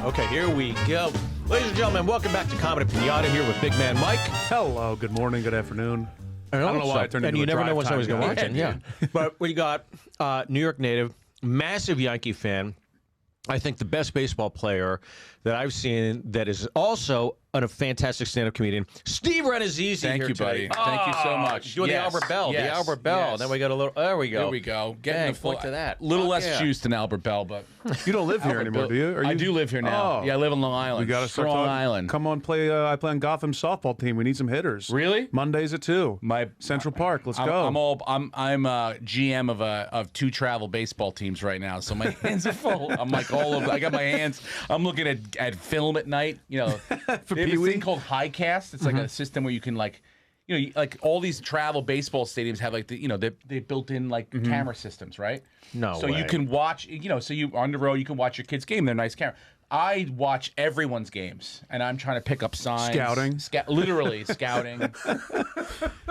Okay, here we go. Ladies and gentlemen, welcome back to Comedy Pinata here with Big Man Mike. Hello, good morning, good afternoon. I don't know why I turned and into you a never know drive when time somebody's going to guy. watch it. Yeah. But we got New York native, massive Yankee fan. I think the best baseball player that I've seen that is also a fantastic stand-up comedian, Steve Rannazzisi. Thank here you, buddy. today. Thank you so much. Doing Yes, the Albert Bell. yes, The Albert Bell. yes. Then we got a little. There we go. There we go. Getting Bang, the full point to that. little Fuck less yeah. juice than Albert Bell, but You don't live here anymore, do you? Are you? I do live here now. Oh. Yeah, I live on Long Island. We got to start Strong talking. Island. Come on, play. I play on Gotham's softball team. We need some hitters. Really? Mondays at 2. Central Park. Let's go. I'm GM of 2 travel baseball teams right now, so my hands are full. I'm like all over. I got my hands. I'm looking at film at night. You know, For they have this Pee-wee? thing called Highcast. It's like a system where you can like. You know, like all these travel baseball stadiums have like they built in like camera systems, right? No So way. you can watch, so you on the road you can watch your kid's game. They're nice camera. I watch everyone's games, and I'm trying to pick up signs. Scouting. Literally scouting.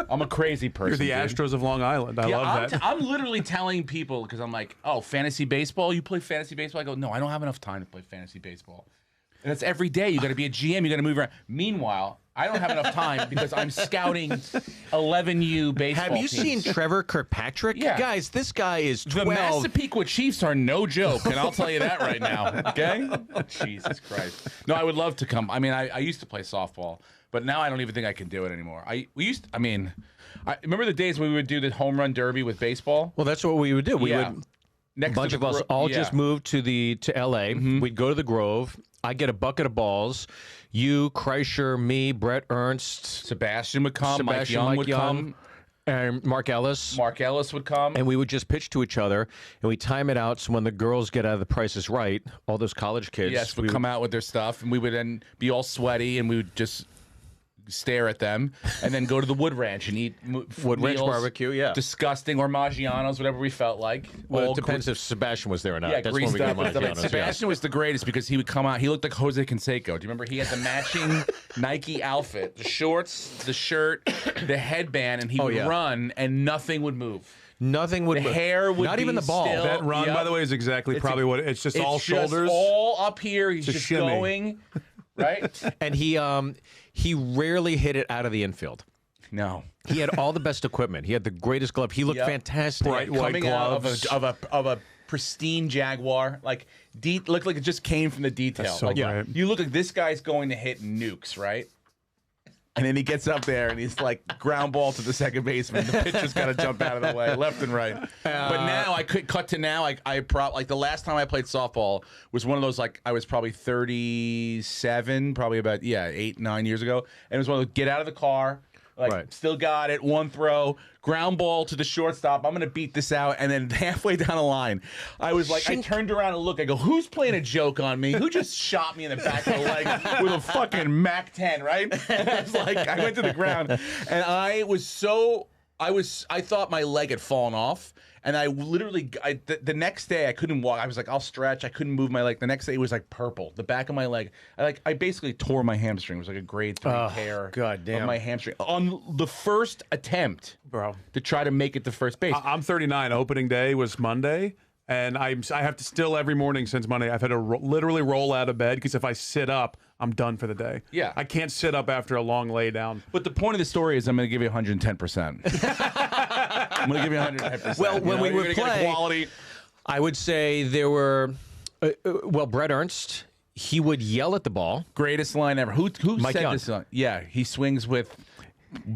I'm a crazy person. You're the dude. Astros of Long Island. I love that. I'm literally telling people because I'm like, oh, fantasy baseball. You play fantasy baseball? I go, no, I don't have enough time to play fantasy baseball. And it's every day. You got to be a GM. You got to move around. Meanwhile, I don't have enough time because I'm scouting 11U baseball Have you teams. seen Trevor Kirkpatrick? Yeah. Guys, this guy is The 12. Massapequa Chiefs are no joke, and I'll tell you that right now. Okay? Jesus Christ. No, I would love to come. I mean, I used to play softball, but now I don't even think I can do it anymore. I remember the days when we would do the home run derby with baseball. Well, that's what we would do. We Yeah. would. Next A bunch to of the us gro- all yeah. just moved to LA. We'd go to the Grove. I'd get a bucket of balls. You, Kreischer, me, Brett Ernst, Sebastian would come. Mike Young would come. and Mark Ellis. Mark Ellis would come. And we would just pitch to each other, and we time it out so when the girls get out of The Price is Right, all those college kids Yes, we would come out with their stuff, and we would then be all sweaty, and we would just stare at them, and then go to the Wood Ranch and eat Wood Ranch meals. barbecue, yeah. Disgusting, or Maggiano's, whatever we felt like. Well, All it depends if Sebastian was there or not. Yeah, That's when we greased get up and stuff. Maggiano's, yeah. Sebastian was the greatest because he would come out. He looked like Jose Canseco. Do you remember? He had the matching Nike outfit, the shorts, the shirt, the headband, and he would yeah. run, and nothing would move. Nothing would The move. hair would not be even the ball. still- That run, Yep. by the way, is exactly probably what it's just all shoulders. all up here. He's a just shimmy. going, right? And he rarely hit it out of the infield. No. He had all the best equipment. He had the greatest glove. He looked Yep. fantastic. Bright white Coming out gloves. of a pristine Jaguar, like looked like it just came from the detail. That's so like, great. You look like this guy's going to hit nukes, right? And then he gets up there and he's like ground ball to the second baseman. The pitcher's got to jump out of the way, left and right. But now I could cut to now. Like the last time I played softball was one of those, like I was probably 37, probably about 8, 9 years ago, and it was one of those get out of the car. Like, Right. still got it, one throw, ground ball to the shortstop. I'm going to beat this out. And then halfway down the line, I was like, I turned around and looked. I go, who's playing a joke on me? Who just shot me in the back of the leg with a fucking Mac 10, right? And I was like, I went to the ground. And I thought my leg had fallen off. And I literally, the next day I couldn't walk. I was like, I'll stretch. I couldn't move my leg. The next day it was like purple. The back of my leg. I basically tore my hamstring. It was like a grade 3 tear God damn. of my hamstring on the first attempt, Bro. to try to make it to first base. I'm 39. Opening day was Monday, and I have to still every morning since Monday. I've had to literally roll out of bed because if I sit up, I'm done for the day. Yeah. I can't sit up after a long lay down. But the point of the story is I'm going to give you 110%. I'm going to give you 110%. Well, when we You're would gonna get a play- quality. I would say there were, Brett Ernst, he would yell at the ball. Greatest line ever. Who Mike said Young. this line? Yeah, he swings with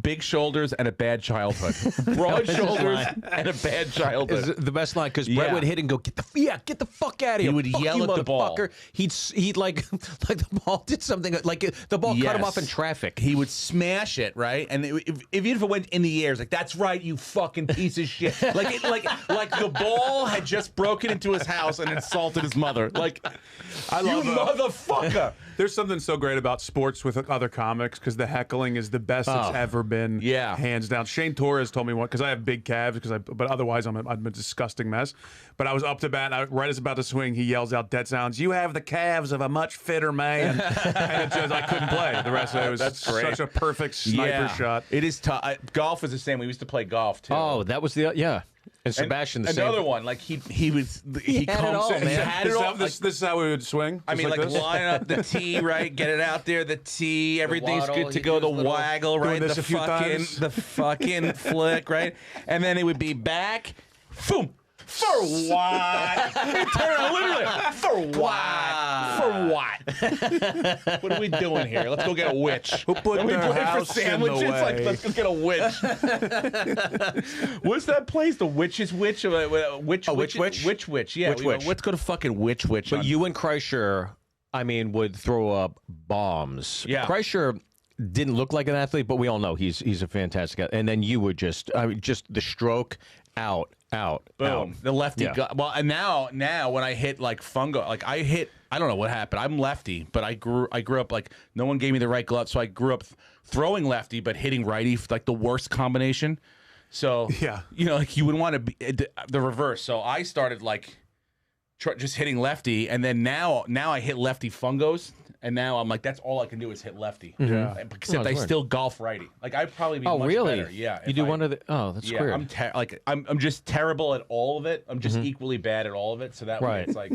big shoulders and a bad childhood. Broad shoulders and a bad Is childhood. the best line because Brett Yeah. would hit and go get the fuck out of here. He would Fuck yell you, at the ball. motherfucker. He'd like the ball did something like the ball cut him Yes. off in traffic. He would smash it, right? And even if it went in the air, it's like, that's right, you fucking piece of shit. like the ball had just broken into his house and insulted his mother. Like, I you love motherfucker. There's something so great about sports with other comics because the heckling is the best it's ever been. Yeah. Hands down. Shane Torres told me one because I have big calves but otherwise I'm a disgusting mess. But I was up to bat. Right as about to swing, he yells out dead sounds. You have the calves of a much fitter man. And it just, I couldn't play. The rest of it was That's great. such a perfect sniper shot. It is tough. Golf is the same. We used to play golf too. Oh, that was the And Sebastian, the another same. one, like he had it comes all, in, man. he had it all. This is how we would swing. I mean, like this? line up the tee, right? Get it out there, the tee. Everything's waddle, good to he go. did The his little- waggle, Doing right? this The a few fucking, times. the fucking flick, right? And then it would be back, boom. For what? Turn around, literally. For what? For what? What are we doing here? Let's go get a witch. Who put Are we their playing for house in the sandwiches? Like, way? let's go get a witch. What's that place? The Witch's Witch? Witch? Witch? Yeah. Witch Witch. Let's go to fucking Witch. But you and Kreischer, I mean, would throw up bombs. Yeah. Kreischer didn't look like an athlete, but we all know he's a fantastic guy. And then you would just the stroke out. Boom. The lefty. Yeah. Well, and now when I hit like fungo, like I don't know what happened. I'm lefty, but I grew up like no one gave me the right glove, so I grew up throwing lefty but hitting righty, like the worst combination. So Yeah. you know, like you would want to be the reverse. So I started like just hitting lefty, and then now I hit lefty fungos. And now I'm like, that's all I can do is hit lefty. Yeah. Except I weird. still golf righty. Like I'd probably be Oh, much really? better. Yeah. You if do I- one of the. Oh, that's yeah, weird. I'm just terrible at all of it. I'm just equally bad at all of it. So that way Right. it's like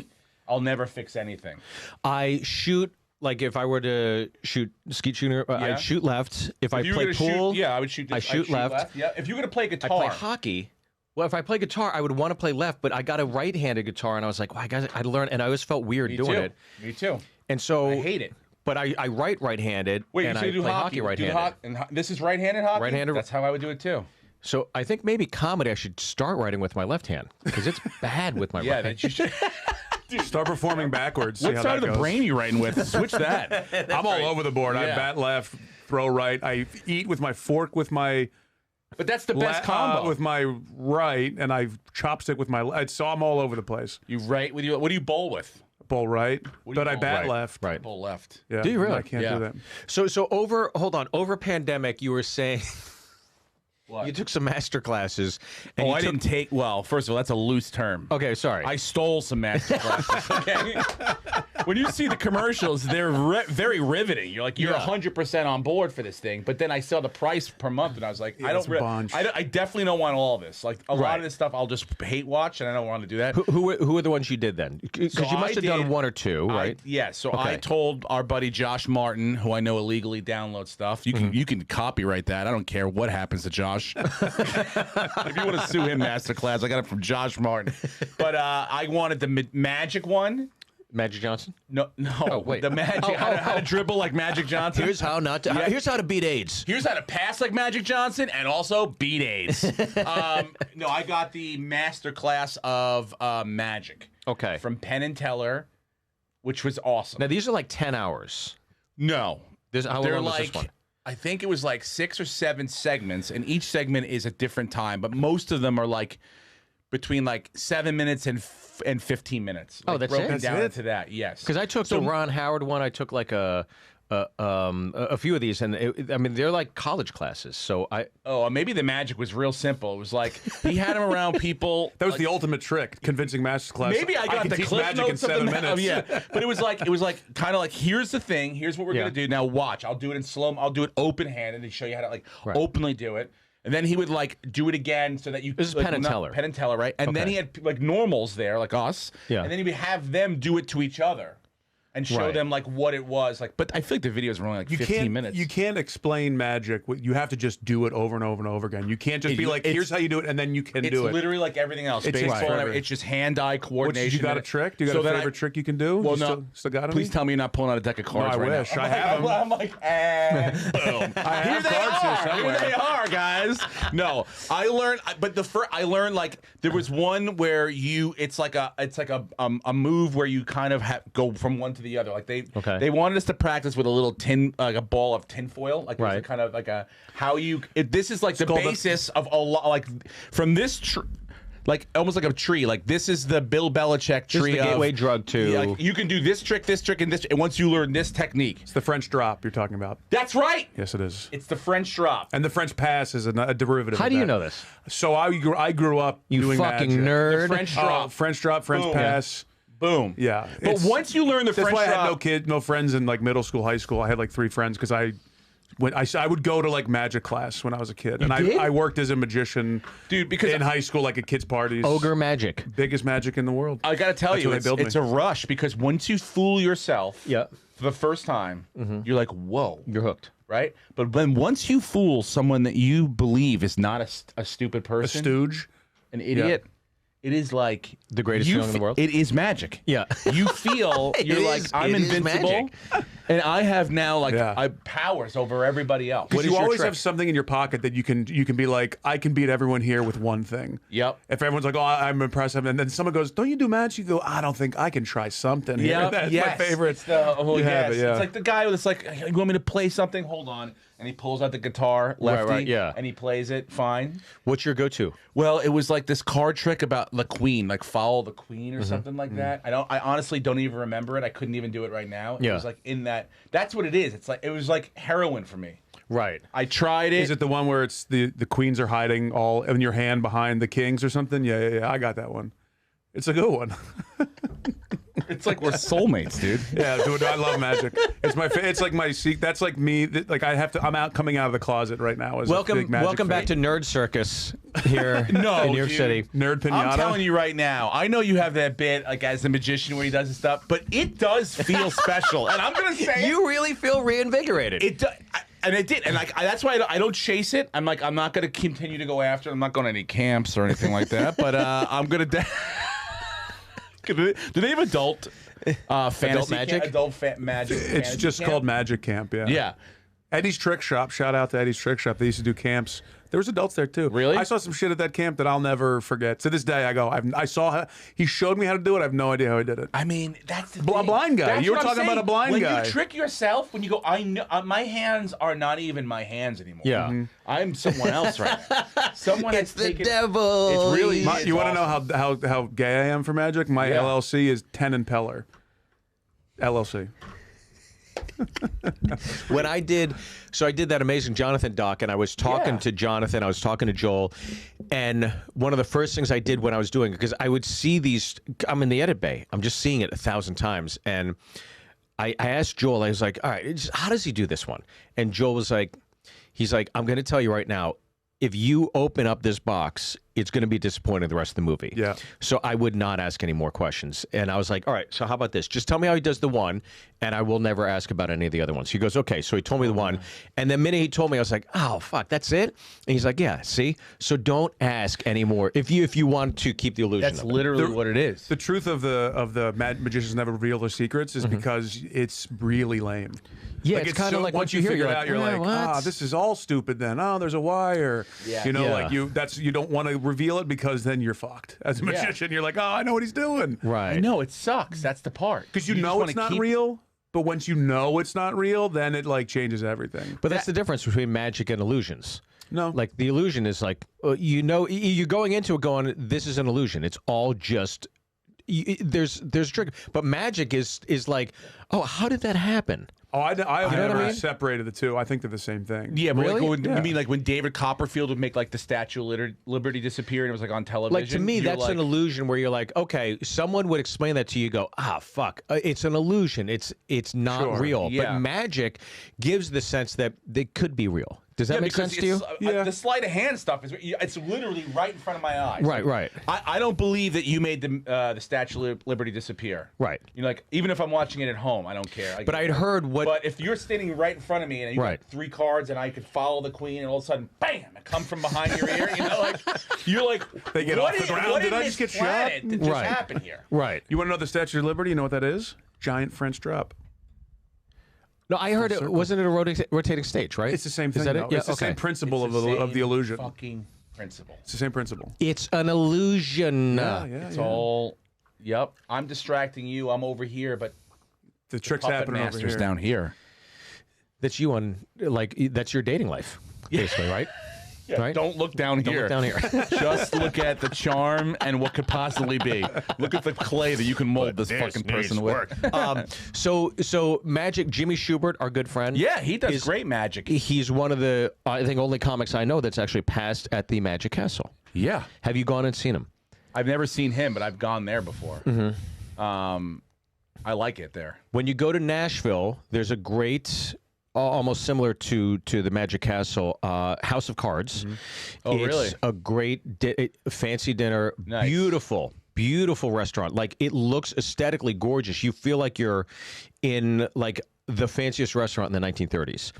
I'll never fix anything. I shoot like if I were to shoot skeet shooter, Yeah. I'd shoot left. If I If you were play gonna pool, shoot, yeah, I would shoot. I I'd shoot left. Yeah. If you're gonna play I guitar, play hockey. Well, if I play guitar, I would want to play left, but I got a right-handed guitar, and I was like, "Well, I learned," and I always felt weird me doing too. it. Me too. And so I hate it. But I write right-handed, Wait, and so I you do play hockey? hockey right-handed. This is right-handed hockey. Right-handed- That's how I would do it too. So I think maybe comedy I should start writing with my left hand because it's bad with my Yeah, right. that you should. Start performing backwards. See What how side that of the goes. brain you writing with? Switch that. I'm all over the board. I Yeah. bat left, throw right. I eat with my fork with my But that's the best combo. with my right, and I chopstick with my left. So I'm all over the place. You right with you. What do you bowl with? Bowl right, What do you but I call bat right? left. Right. Bowl left. Yeah, Do you really? I can't Yeah. do that. So over pandemic, you were saying What? you took some master classes. And Oh, you I took, didn't take. Well, first of all, that's a loose term. Okay, sorry. I stole some master classes. Okay. When you see the commercials, they're very riveting. You're like, you're Yeah. 100% on board for this thing. But then I saw the price per month, and I was like, it's a bunch. I definitely don't want all this. Like a lot Right. of this stuff, I'll just hate watch, and I don't want to do that. who were the ones you did then? Because So you must I have done did- one or two, right? Yeah. So Okay. I told our buddy Josh Martin, who I know illegally downloads stuff. You can copyright that. I don't care what happens to Josh. If you want to sue him, Masterclass, I got it from Josh Martin. But I wanted the magic one. Magic Johnson. No. Oh, wait. The magic. How to dribble like Magic Johnson. Here's how not to. Here's how to beat AIDS. Here's how to pass like Magic Johnson and also beat AIDS. No, I got the master class of magic. Okay. From Penn and Teller, which was awesome. Now these are like 10 hours. No. How They're long was like, this one? I think it was like 6 or 7 segments, and each segment is a different time, but most of them are like between like 7 minutes and 15 minutes. Oh, like, that's broken it? down That's it? into that. Yes. Because I took the Ron Howard one. I took like a few of these, and I mean they're like college classes. So Maybe the magic was real simple. It was like he had him around people. That was the ultimate trick, convincing masterclass. Maybe I got can the teach cliff magic notes in of 7 the minutes. yeah, but it was like kind of like here's the thing. Here's what we're Yeah. gonna do. Now watch. I'll do it in slow. I'll do it open handed and show you how to like Right. openly do it. And then he would like do it again so that you. This is like, Penn and Teller. Penn and Teller, right? And then Okay. he had like normals there, like us. Yeah. And then he would have them do it to each other, and show Right. them like what it was like. But I feel like the videos were only like 15 minutes. You can't explain magic. You have to just do it over and over and over again. You can't just be like, "Here's how you do it," and then you can It's do it. literally like everything else. It takes Baseball, and forever. everything. It's just hand-eye coordination. You got a trick? Do you got So a then favorite trick you can do? Well, you no. Still got it? Please tell me you're not pulling out a deck of cards I right wish. now. I have 'em. I'm like, boom. I Here have they cards here are. somewhere. Here they are, guys. No, I learned, but I learned like there was one where it's like a move where you kind of go from one to the other. Like they wanted us to practice with a little like a ball of tinfoil, like it was Right. a kind of like a how you. This is like the called the- basis of a lot. Like from this. Like almost like a tree. Like this is the Bill Belichick tree. This is the gateway drug to. Yeah, like, you can do this trick, and this. And once you learn this technique, It's the French drop you're talking about. that's right. Yes, it is. It's the French drop. And the French pass is a derivative. How of do you that. know this? So I grew up You doing fucking magic. nerd. The French Oh, drop. French drop, French Boom. pass. Boom. Yeah. But once you learn the That's French why I drop, had no friends in like middle school, high school. I had like 3 friends because I when I would go to like magic class when I was a kid, and did? I worked as a magician, Dude, because in high school, like at kids' parties. Ogre magic. Biggest magic in the world. I got to tell That's you, what they build it's me. a rush because once you fool yourself Yeah. for the first time, you're like, whoa. You're hooked. Right? But then once you fool someone that you believe is not a stupid A person, stooge. an idiot, it is like The greatest you feeling in the world? It is magic. Yeah. You feel you're like, I'm it is invincible, magic. and I have now like Yeah. I powers over everybody else. Because is you your always trick? have something in your pocket that you can be like, I can beat everyone here with one thing. Yep. If everyone's like, oh, I'm impressive, and then someone goes, don't you do magic? You go, I don't think I can try something here. Yeah, That's yes. my favorite. It's the, You have it, yeah. It's like the guy that's like, you want me to play something? Hold on. And he pulls out the guitar, lefty, right, yeah. and he plays it fine. What's your go-to? Well, it was like this card trick about the queen, like follow the queen or something like that. I honestly don't even remember it. I couldn't even do it right now. It Yeah. was like in that. That's what it is. It's like it was like heroin for me. Right. I tried it. Is it the one where it's the queens are hiding all in your hand behind the kings or something? Yeah. I got that one. It's a good one. It's like we're soulmates, dude. Yeah, dude, I love magic. It's my. It's like my secret. That's like me. Like I have to. I'm out coming out of the closet right now. As a big magic Welcome back to fan. Nerd Circus here No, in New York dude. City. Nerd Pinata. I'm telling you right now. I know you have that bit like as a magician where he does his stuff, but it does feel special. And I'm gonna say You really feel reinvigorated. it. And it did, and like that's why I don't chase it. I'm like I'm not gonna continue to go after it. I'm not going to any camps or anything like that. But I'm gonna. Do they have adult fantasy magic? Magic. It's fantasy just camp? called Magic Camp. Yeah. Yeah. Eddie's Trick Shop. Shout out to Eddie's Trick Shop. They used to do camps. There was adults there too. Really? I saw some shit at that camp that I'll never forget. To this day, I go. I saw how he showed me how to do it. I have no idea how he did it. I mean, that's the A thing. blind guy. That's You were what I'm talking about saying. a blind when guy. When you trick yourself, when you go, I know my hands are not even my hands anymore. Yeah. I'm someone else right now. Someone It's has the taken, devil. It's really. You want to know how gay I am for magic? My Yeah. LLC is Ten and Peller. LLC. When I did that Amazing Jonathan doc, and I was talking Yeah. to Jonathan, I was talking to Joel, and one of the first things I did when I was doing it, because I would see these, I'm in the edit bay, I'm just seeing it 1,000 times, and I asked Joel, I was like, all right, how does he do this one? And Joel was like, he's like, I'm going to tell you right now, if you open up this box, it's going to be disappointing the rest of the movie. Yeah. So I would not ask any more questions. And I was like, all right, so how about this? Just tell me how he does the one, and I will never ask about any of the other ones. He goes, okay. So he told me the one. And the minute he told me, I was like, oh, fuck, that's it? And he's like, yeah, see? So don't ask anymore if you want to keep the illusion That's of it. literally what it is. The truth of the magicians never reveal their secrets is because it's really lame. Yeah, it's kind of like once once you hear it, figure you're it out, like, you're "Yeah, like, what?" this is all stupid. Then, there's a wire. Yeah. You know, Yeah. like you don't want to reveal it because then you're fucked as a Yeah. magician. You're like, I know what he's doing. Right. I know it sucks. That's the part. Because you just know wanna it's not keep- real. But once you know it's not real, then it like changes everything. But that's the difference between magic and illusions. No. Like the illusion is like, you're going into it going, this is an illusion. It's all just, there's a trick. But magic is like, oh, how did that happen? Oh, I have know what never I mean? separated the two. I think they're the same thing. Yeah, but Really? like when, Yeah. you mean like when David Copperfield would make like the Statue of Liberty disappear and it was like on television? Like to me, You're that's like, an illusion where you're like, okay, someone would explain that to you. Go, fuck, it's an illusion. It's not Sure. real. Yeah. But magic gives the sense that they could be real. Does that Yeah, make because sense to you? it's, Yeah. The sleight of hand stuff it's literally right in front of my eyes. Right, right. I don't believe that you made the Statue of Liberty disappear. Right. You know, like even if I'm watching it at home, I don't care. But I'd heard what. But if you're standing right in front of me and you Right. got 3 cards and I could follow the queen and all of a sudden, bam, it come from behind your ear, you know, like you're like, They get what off the is- ground. What Did in I this just get shot? planet Did just Right. happen here? Right. You want to know the Statue of Liberty? You know what that is? Giant French drop. No, I heard it. Wasn't it a rotating stage, right? It's the same thing. Is that though. it? Yeah, It's the okay. same principle It's of the the same illusion. Fucking principle. It's the same principle. It's an illusion. It's all. Yep. I'm distracting you. I'm over here, but The trick's puppet happening over master's here. down here. That's you on, like, that's your dating life, basically, right? Yeah, Right? Don't look down Don't here. look down here. Just look at the charm and what could possibly be. Look at the clay that you can mold this fucking person with. So Magic, Jimmy Schubert, our good friend. Yeah, he does is- great magic. He's one of the, I think, only comics I know that's actually passed at the Magic Castle. Yeah. Have you gone and seen him? I've never seen him, but I've gone there before. I like it there. When you go to Nashville, there's a great almost similar to the Magic Castle, House of Cards. Oh, it's really? a great fancy dinner, Nice. beautiful restaurant. Like, it looks aesthetically gorgeous. You feel like you're in like the fanciest restaurant in the 1930s.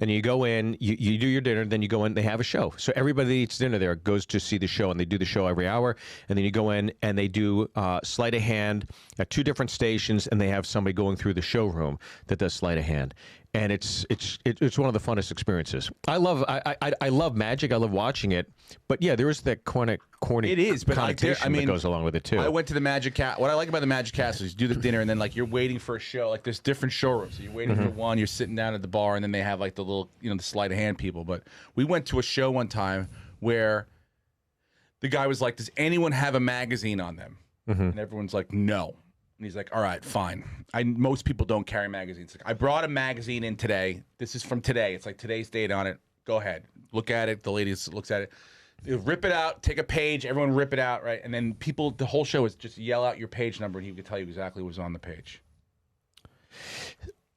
And you go in, you do your dinner, then you go in, they have a show. So everybody that eats dinner there goes to see the show, and they do the show every hour. And then you go in and they do sleight of hand at 2 different stations, and they have somebody going through the showroom that does sleight of hand. And it's one of the funnest experiences. I love magic. I love watching it. But yeah, there is that corny It is, but connotation that goes along with it too. I went to the Magic Castle. What I like about the Magic Castle is you do the dinner, and then like you're waiting for a show. Like there's different showrooms. So you're waiting for one. You're sitting down at the bar, and then they have like the little, the sleight of hand people. But we went to a show one time where the guy was like, "Does anyone have a magazine on them?" And everyone's like, "No." And he's like, "All right, fine. Most people don't carry magazines. Like, I brought a magazine in today. This is from today. It's like today's date on it. Go ahead, look at it." The lady looks at it. You rip it out, take a page, everyone rip it out, right? And then people, the whole show is just yell out your page number, and he could tell you exactly what was on the page.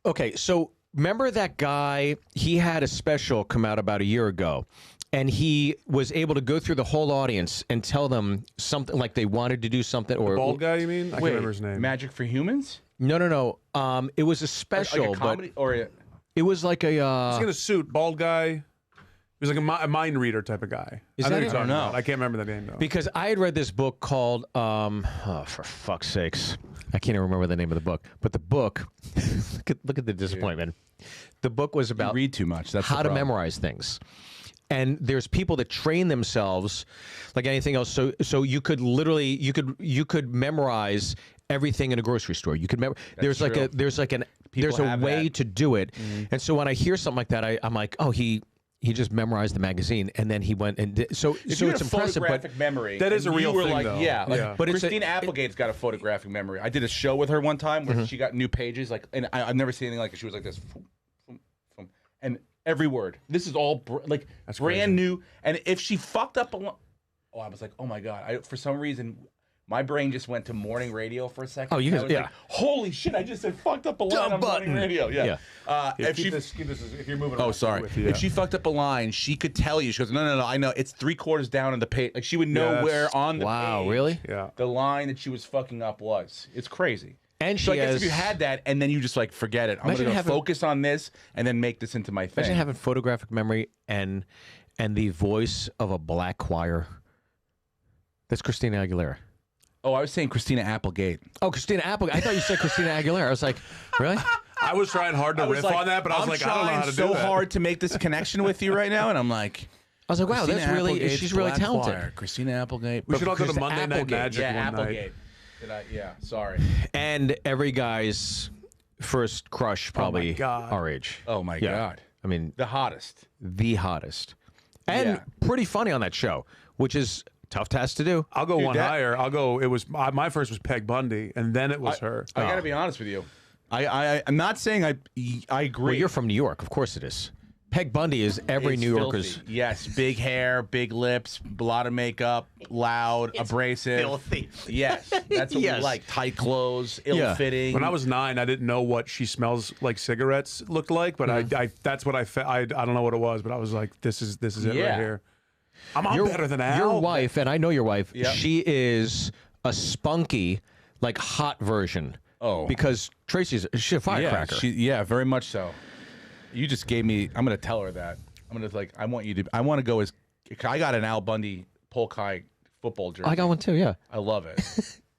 Okay, so remember that guy? He had a special come out about a year ago, and he was able to go through the whole audience and tell them something like they wanted to do something. Or Bald guy, you mean? I can't remember his name. Magic for Humans? No. It was a special, Like a comedy, it was like a. He's in a suit, bald guy. He was like a mind reader type of guy. Is I know that who it? you're talking I don't about. know. I can't remember the name though. Because I had read this book called, for fuck's sakes, I can't even remember the name of the book. But the book, look at the disappointment. The book was about read too much. That's how the to problem. memorize things. And there's people that train themselves like anything else. So you could literally you could memorize everything in a grocery store. You could there's true. there's a have way that. to do it. And so when I hear something like that, I'm like, oh, he just memorized the magazine, and then he went and did. So If you had it's a impressive, but photographic memory. That is and a real you were thing, like, though. Yeah, like, Yeah. But it's Christina Applegate's got a photographic memory. I did a show with her one time where she got new pages, like, and I've never seen anything like it. She was like this, and every word. This is all like That's brand crazy. new. And if she fucked up I was like, oh my god. For some reason, my brain just went to morning radio for a second. Oh, you and I guys- was yeah. like, holy shit! I just said fucked up a line on morning radio. Yeah. If keep she this if you're moving. Oh, around, sorry. with you, If she fucked up a line, she could tell you. She goes, no, I know. It's 3/4 down in the page. Like, she would know Yes. where on the wow, page really? Yeah. the line that she was fucking up was. It's crazy. And So I she guess has if you had that and then you just like forget it, I'm Imagine going to having- focus on this and then make this into my thing. imagine having photographic memory and the voice of a black choir. That's Christina Aguilera. Oh, I was saying Christina Applegate. Oh, Christina Applegate. I thought you said Christina Aguilera. I was like, really? I was trying hard to riff on that, but I was like, I don't know how to so do that. hard to make this connection with you right now, and I'm like, I was like, wow, Christina that's really Applegate's she's really Black talented. Choir. Christina Applegate. We should all go to Chris Monday Night Applegate. Magic Yeah, one night. Applegate. Yeah, sorry. And every guy's first crush, probably God. our age. Oh my Yeah. god. I mean, The hottest. the hottest. And Yeah. pretty funny on that show, which is tough task to do. I'll go Dude, one that- higher. I'll go. It was my first was Peg Bundy, and then it was her. I got to be honest with you. I'm not saying I agree. Well, you're from New York. Of course it is. Peg Bundy is every It's New Yorker's. filthy. Yes, big hair, big lips, a lot of makeup, loud, abrasive. filthy. Yes, that's what Yes. we like. Tight clothes, ill-fitting. When I was 9, I didn't know what she smells like cigarettes looked like, but I that's what I felt. I don't know what it was, but I was like, this is it Yeah. right here. I'm better than Al. Your wife, and I know your wife, Yep. she is a spunky, like hot version. Oh. Because she's a firecracker. yeah, very much so. You just gave me. I'm gonna tell her that. I'm gonna like. I want to go as. I got an Al Bundy Polkai football jersey. I got one too, yeah. I love it.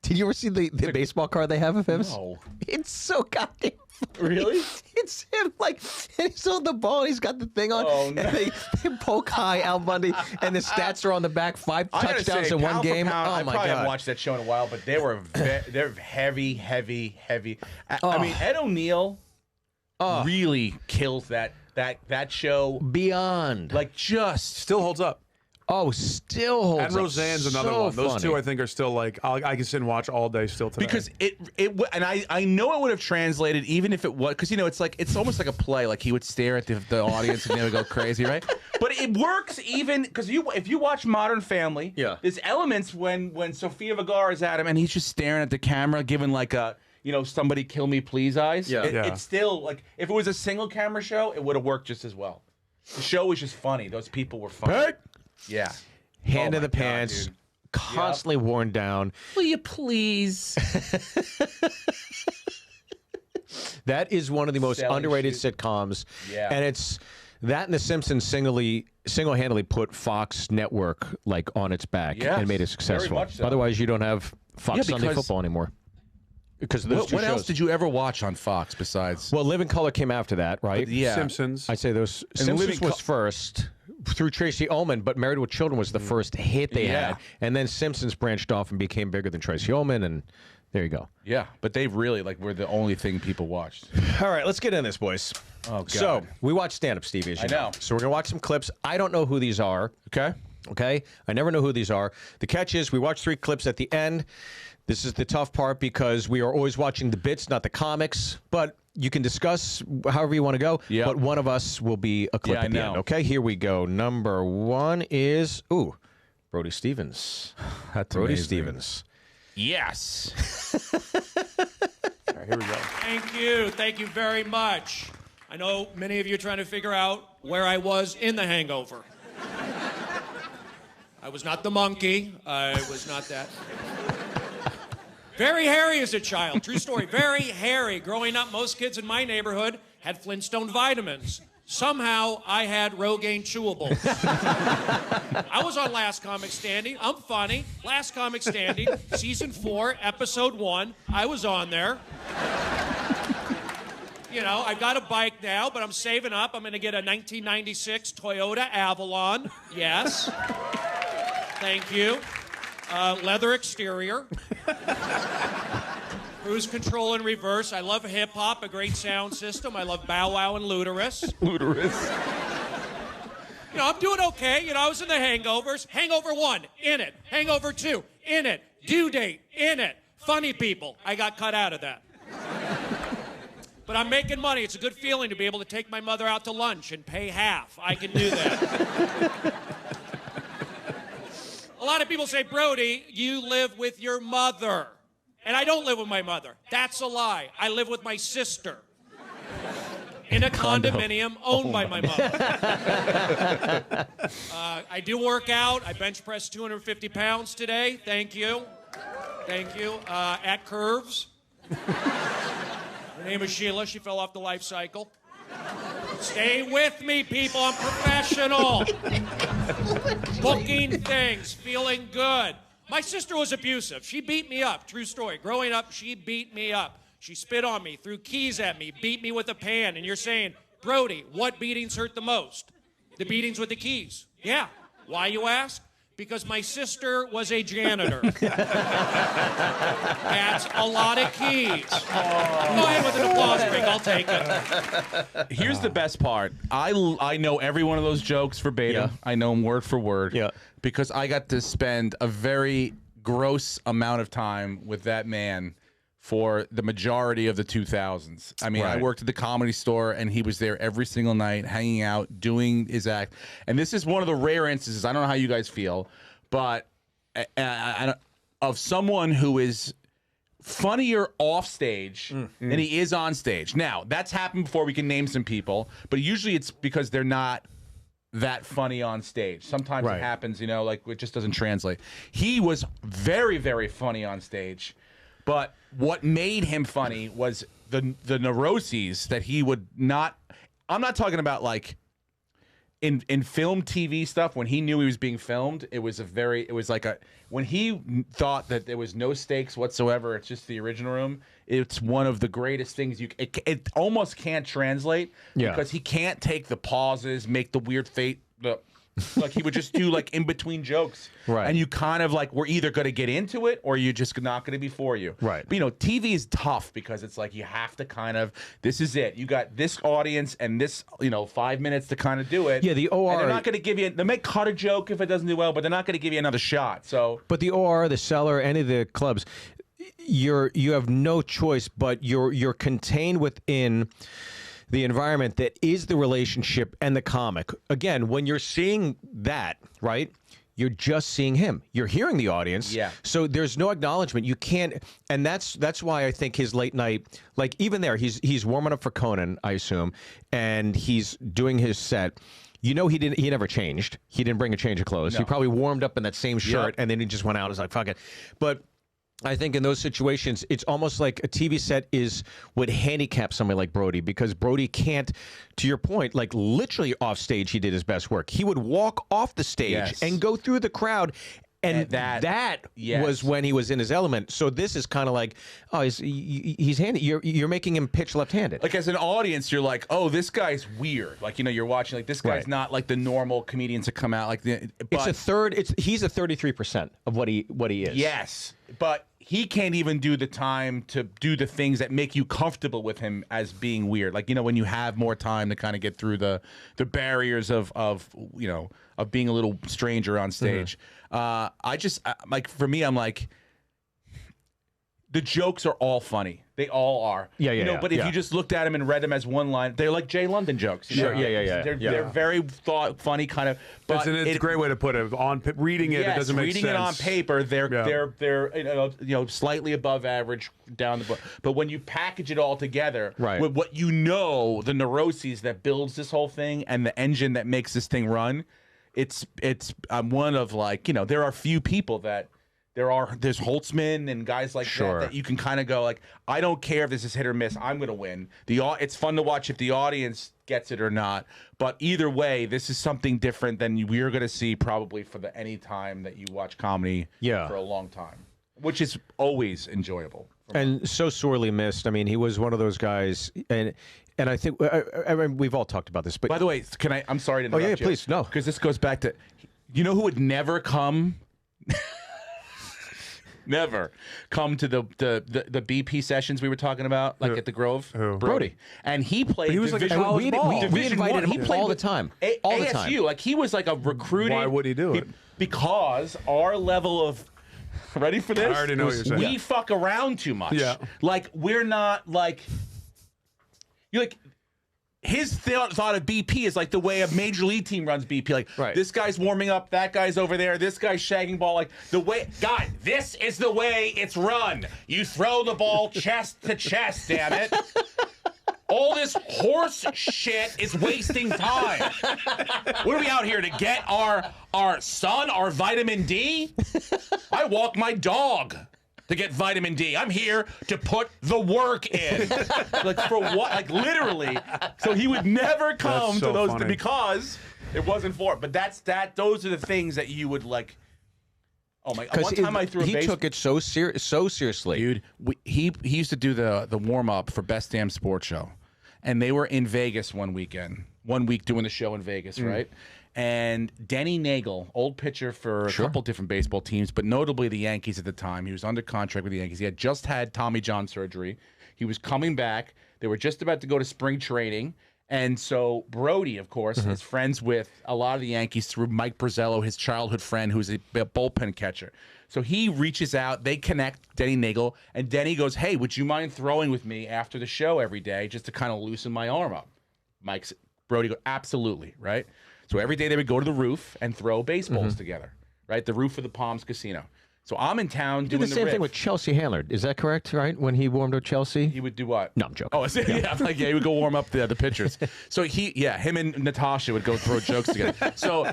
Did you ever see the baseball card they have of him? No. It's so goddamn funny. Really? It's him, like, and he's on the ball, and he's got the thing on, Oh, no. and they poke high Al Bundy, and the stats are on the back, 5 I gotta touchdowns say, in one pound for game. pound, Oh, I my probably haven't God. watched that show in a while, but they were they're heavy. I Oh. mean, Ed O'Neill really kills that show. Beyond. Like just Still holds up. Oh, still holds And up. Roseanne's another So one. Those funny. two, I think, are still like I can sit and watch all day still today. because and I know it would have translated even if it was because it's almost like a play. Like he would stare at the audience and they would go crazy, right? But it works even because if you watch Modern Family, Yeah. there's elements when Sofia Vergara is at him and he's just staring at the camera, giving like a. somebody kill me please eyes. Yeah. It's still like if it was a single camera show, it would have worked just as well. The show was just funny. Those people were funny. Hey. Yeah. Hand Oh in the my God, pants, dude. constantly worn down. Will you please? That is one of the most Selling underrated shit. sitcoms. Yeah. And it's that and The Simpsons single-handedly put Fox Network like on its back Yes, and made it very successful. much so. Otherwise, you don't have Fox Yeah, Sunday because- Football anymore. Because of those two What shows. else did you ever watch on Fox besides? Well, Living Color came after that, right? Yeah. Simpsons. I say those. And Simpsons Living was first through Tracy Ullman, but Married with Children was the first hit they Yeah. had, and then Simpsons branched off and became bigger than Tracy Ullman, and there you go. Yeah, but they really were the only thing people watched. All right, let's get in this, boys. Oh God. So we watch stand-up, Stevie. As you I know. So we're gonna watch some clips. I don't know who these are. Okay. Okay, I never know who these are. The catch is we watch 3 clips at the end. This is the tough part because we are always watching the bits, not the comics. But you can discuss however you want to go. Yep. But one of us will be a clip Yeah, I at the know. end. Okay, here we go. Number 1 is Brody Stevens. That's Brody amazing. Stevens. Yes. All right, here we go. Thank you very much. I know many of you are trying to figure out where I was in The Hangover. I was not the monkey. I was not that. Very hairy as a child. True story. Very hairy. Growing up, most kids in my neighborhood had Flintstone vitamins. Somehow, I had Rogaine chewables. I was on Last Comic Standing. I'm funny. Last Comic Standing, season 4, episode 1. I was on there. I've got a bike now, but I'm saving up. I'm going to get a 1996 Toyota Avalon. Yes. Thank you. Leather exterior. Cruise control in reverse. I love hip-hop, a great sound system. I love Bow Wow and Ludacris. I'm doing okay. I was in the Hangovers. Hangover 1, in it. Hangover 2, in it. Due Date, in it. Funny People. I got cut out of that. But I'm making money. It's a good feeling to be able to take my mother out to lunch and pay half. I can do that. A lot of people say, Brody, you live with your mother. And I don't live with my mother. That's a lie. I live with my sister. In a condominium owned by my mother. I do work out. I bench press 250 pounds today. Thank you. Thank you. At Curves. Her name is Sheila. She fell off the life cycle. Stay with me, people. I'm professional. Booking things, feeling good. My sister was abusive. She beat me up. True story. Growing up, she beat me up. She spit on me, threw keys at me, beat me with a pan. And you're saying, Brody, what beatings hurt the most? The beatings with the keys. Yeah. Why, you ask? Because my sister was a janitor. That's a lot of keys. Go ahead with an applause break. I'll take it. Here's the best part. I know every one of those jokes verbatim. Yeah. I know them word for word. Yeah. Because I got to spend a very gross amount of time with that man for the majority of the 2000s. I mean, I Right. worked at the Comedy Store, and he was there every single night, hanging out, doing his act. And this is one of the rare instances, I don't know how you guys feel, but of someone who is funnier off stage than he is on stage. Now, that's happened before. We can name some people, but usually it's because they're not that funny on stage. Sometimes Right. it happens, like it just doesn't translate. He was very, very funny on stage, but what made him funny was the neuroses that he would not. I'm not talking about like in film TV stuff when he knew he was being filmed. It was when he thought that there was no stakes whatsoever. It's just the original room. It's one of the greatest things it almost can't translate because he can't take the pauses, make the weird like he would just do like in between jokes. Right. And you kind of like, we're either going to get into it or you're just not going to be for you. Right. But TV is tough because it's like you have to kind of, this is it. You got this audience and this, 5 minutes to kind of do it. Yeah, the OR. And they're not going to give you, they may cut a joke if it doesn't do well, but they're not going to give you another shot. So. But the OR, the Cellar, any of the clubs, you have no choice, but you're contained within the environment that is the relationship and the comic. Again, when you're seeing that, right, you're just seeing him. You're hearing the audience. Yeah. So there's no acknowledgement. You can't, and that's why I think his late night, like even there, he's warming up for Conan, I assume, and he's doing his set. You know, he never changed. He didn't bring a change of clothes. He probably warmed up in that same shirt, and then he just went out. It was like, fuck it. But I think in those situations, it's almost like a TV set would handicap somebody like Brody, because Brody can't, to your point, like literally off stage, he did his best work. He would walk off the stage and go through the crowd. And that was when he was in his element. So this is kind of like, oh, he's handy. You're making him pitch left-handed. Like as an audience, you're like, oh, this guy's weird. Like, you know, you're watching like this guy's not like the normal comedians that come out. Like He's a 33% of what he is. Yes, but he can't even do the time to do the things that make you comfortable with him as being weird. Like, you know, when you have more time to kind of get through the barriers of you know, of being a little stranger on stage. I just like, for me, I'm like, the jokes are all funny. They all are. You know, but if you just looked at them and read them as one line, they're like Jay London jokes. Sure. They're very funny kind of. But it's a great way to put it. On reading it, it doesn't make sense. Reading it on paper, they're you know, slightly above average down the book. But when you package it all together with what you know, the neuroses that builds this whole thing and the engine that makes this thing run, I'm one of, like, you know, there are few people that. There's Holtzman and guys like that you can kind of go like, I don't care if this is hit or miss, I'm gonna win. It's fun to watch if the audience gets it or not, but either way, this is something different than we're gonna see probably for any time that you watch comedy for a long time, which is always enjoyable and so sorely missed. I mean, he was one of those guys, and I think I mean, we've all talked about this. But by the way, I'm sorry to interrupt you. Please, no, because this goes back to, you know, who would never come. Never come to the BP sessions we were talking about, like at the Grove. Brody, and he played. But he was like we invited him all the time. All the time. ASU, like he was like a recruiting. Why would he do it? Because our level of. Ready for this? I already know what you're saying. We fuck around too much. Yeah. Like we're not like. You're like. His thought of BP is like the way a major league team runs BP. Like, this guy's warming up, that guy's over there, this guy's shagging ball. Like, this is the way it's run. You throw the ball chest to chest, damn it. All this horse shit is wasting time. What are we out here to get our son, our vitamin D? I walk my dog to get vitamin D. I'm here to put the work in. Like, for what? Like, literally. So he would never come to those because it wasn't for it. But those are the things that you would like. Oh my! One time I threw a baseball. He took it so seriously, dude. He used to do the warm up for Best Damn Sports Show, and they were in Vegas one week doing the show in Vegas, right? And Denny Nagel, old pitcher for a couple different baseball teams, but notably the Yankees at the time. He was under contract with the Yankees. He had just had Tommy John surgery. He was coming back. They were just about to go to spring training. And so Brody, of course, is friends with a lot of the Yankees through Mike Brazello, his childhood friend, who's a bullpen catcher. So he reaches out. They connect, Denny Nagel, and Denny goes, hey, would you mind throwing with me after the show every day just to kind of loosen my arm up? Brody goes, absolutely, right? So every day they would go to the roof and throw baseballs together, right? The roof of the Palms Casino. So I'm in town doing the same thing with Chelsea Handler. Is that correct, right? When he warmed up Chelsea? He would do what? No, I'm joking. Oh, he would go warm up the pitchers. So him and Natasha would go throw jokes together. So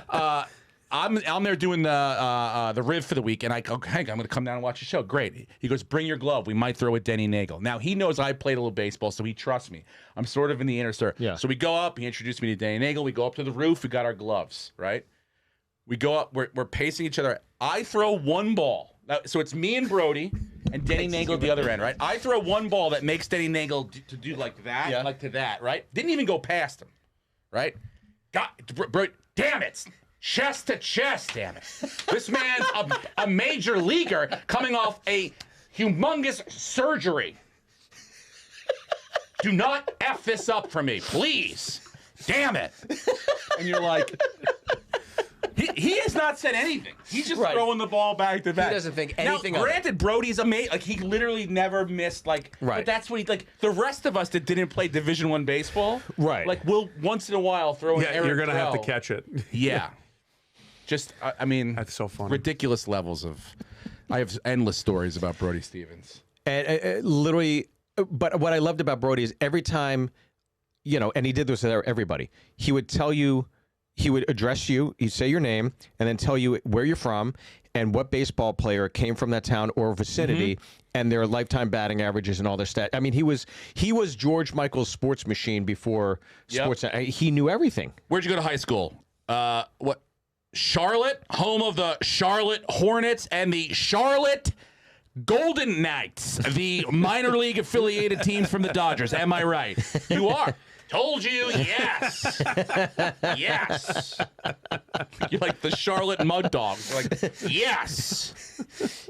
I'm there doing the Riv for the week, and I go, Hank, I'm going to come down and watch the show. Great. He goes, bring your glove. We might throw with Denny Nagel. Now, he knows I played a little baseball, so he trusts me. I'm sort of in the inner circle. Yeah. So we go up. He introduced me to Denny Nagel. We go up to the roof. We got our gloves, right? We go up. We're pacing each other. I throw one ball. So it's me and Brody and Denny Nagel at the other end, right? I throw one ball that makes Denny Nagel to do like that, like to that, right? Didn't even go past him, right? Brody, damn it. Chest to chest, damn it. This man's a major leaguer coming off a humongous surgery. Do not F this up for me, please. Damn it. And you're like... He has not said anything. He's just throwing the ball back to back. He doesn't think anything of it. Granted, Brody's amazing. Like, he literally never missed, like... But that's what he... Like, the rest of us that didn't play Division I baseball... Like, we'll once in a while throw an Eric you're going to have to Drell. catch it. Yeah. Just, I mean, That's so funny. ridiculous levels of. I have endless stories about Brody Stevens. And literally, but what I loved about Brody is every time, and he did this with everybody, he would tell you, he would address you, he'd say your name, and then tell you where you're from and what baseball player came from that town or vicinity, and their lifetime batting averages and all their stats. I mean, he was George Michael's sports machine before sports. He knew everything. Where'd you go to high school? What? Charlotte, home of the Charlotte Hornets and the Charlotte Golden Knights, the minor league affiliated teams from the Dodgers. Am I right? You are. Told you, yes. Yes. You're like the Charlotte Mud Dogs. You're like, yes.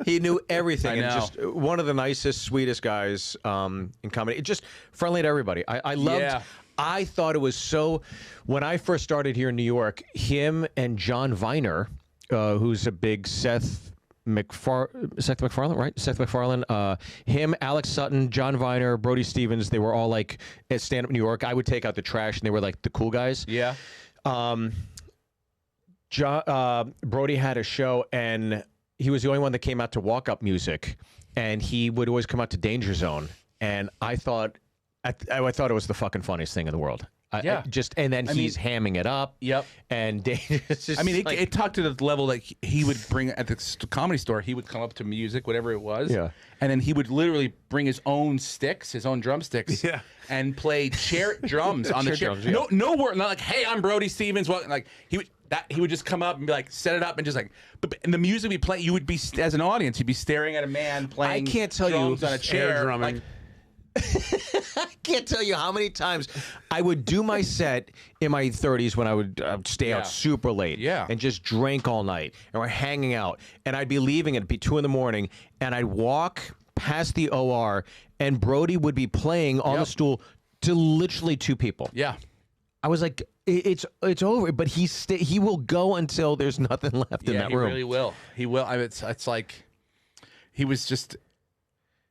He knew everything. I And know. just one of the nicest, sweetest guys in comedy. Just friendly to everybody. I loved. Yeah. I thought it was so. When I first started here in New York, him and John Viner, who's a big Seth MacFarlane, right? Seth MacFarlane. Him, Alex Sutton, John Viner, Brody Stevens. They were all like at Stand Up New York. I would take out the trash, and they were like the cool guys. Yeah. Brody had a show, and he was the only one that came out to walk up music, and he would always come out to Danger Zone, and I thought it was the fucking funniest thing in the world. Yeah. And then he's hamming it up. Yep. And it's just I mean, like, it talked to the level that he would bring at the comedy store. He would come up to music, whatever it was. Yeah. And then he would literally bring his own sticks, his own drumsticks, Yeah. and play chair drums on the chair. Chair drums, No word, not like, hey, I'm Brody Stevens. What? Like he would just come up and be like, set it up and just like, and the music we play, you would be as an audience, you'd be staring at a man playing. I can't tell you drums on a chair, air drumming. like, I can't tell you how many times I would do my set in my 30s when I would stay Yeah. out super late and just drink all night, and we're hanging out, and I'd be leaving, it'd be 2 a.m, and I'd walk past the OR, and Brody would be playing on the stool to literally 2 people. yeah. I was like, it's over, but he will go until there's nothing left in that room. He really will. He will. I mean, it's like he was just.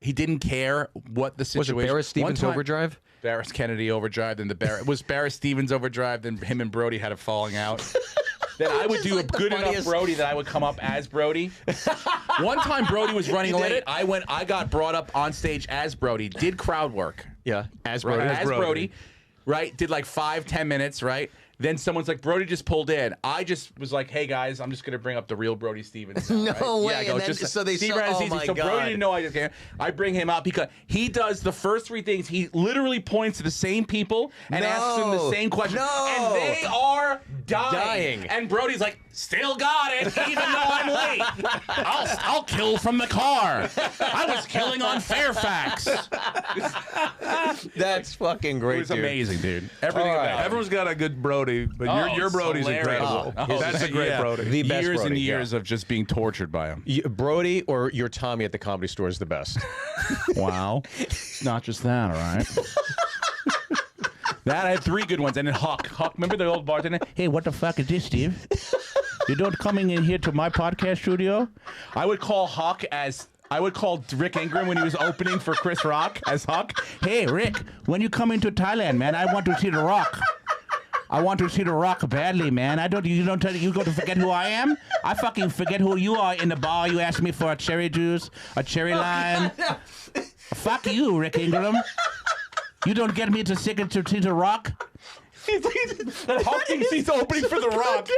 He didn't care what the situation Was it Barris Stevens One time- Overdrive? Barris Kennedy Overdrive, then Barris Stevens Overdrive, then him and Brody had a falling out. Then I would do a good enough Brody that I would come up as Brody. One time Brody was running late. I got brought up on stage as Brody, did crowd work. Yeah, as Right, Brody. as Brody, right? Did like 5-10 minutes, right? Then someone's like, Brody just pulled in. I just was like, hey guys, I'm just gonna bring up the real Brody Stevens. Now, No right? way, Yeah, I go, and then- just so they Steve saw- oh Rannazzisi. my So Brody God. didn't know I just came. I bring him up because he does the first 3 things. He literally points to the same people and asks them the same question. No. And they are Dying. And Brody's like, still got it, even though I'm late. I'll kill from the car. I was killing on Fairfax. That's fucking great, It was dude. amazing, dude. Everything about it. Everyone's got a good Brody, but your it's Brody's hilarious. incredible. Oh, That's a great yeah. Brody. The best Years Brody, and yeah. years of just being tortured by him. Brody or your Tommy at the Comedy Store is the best. Wow. It's not just that, all right? That I had 3 good ones. And then Huck, remember the old bartender? Hey, what the fuck is this, Steve? You don't coming in here to my podcast studio? I would call Rick Ingram when he was opening for Chris Rock as Huck. Hey, Rick, when you come into Thailand, man, I want to see The Rock. I want to see The Rock badly, man. You go to forget who I am? I fucking forget who you are in the bar. You asked me for a cherry juice, a cherry lime. Fuck you, Rick Ingram. You don't get me to see The Rock? Huck thinks he's opening for The Rock.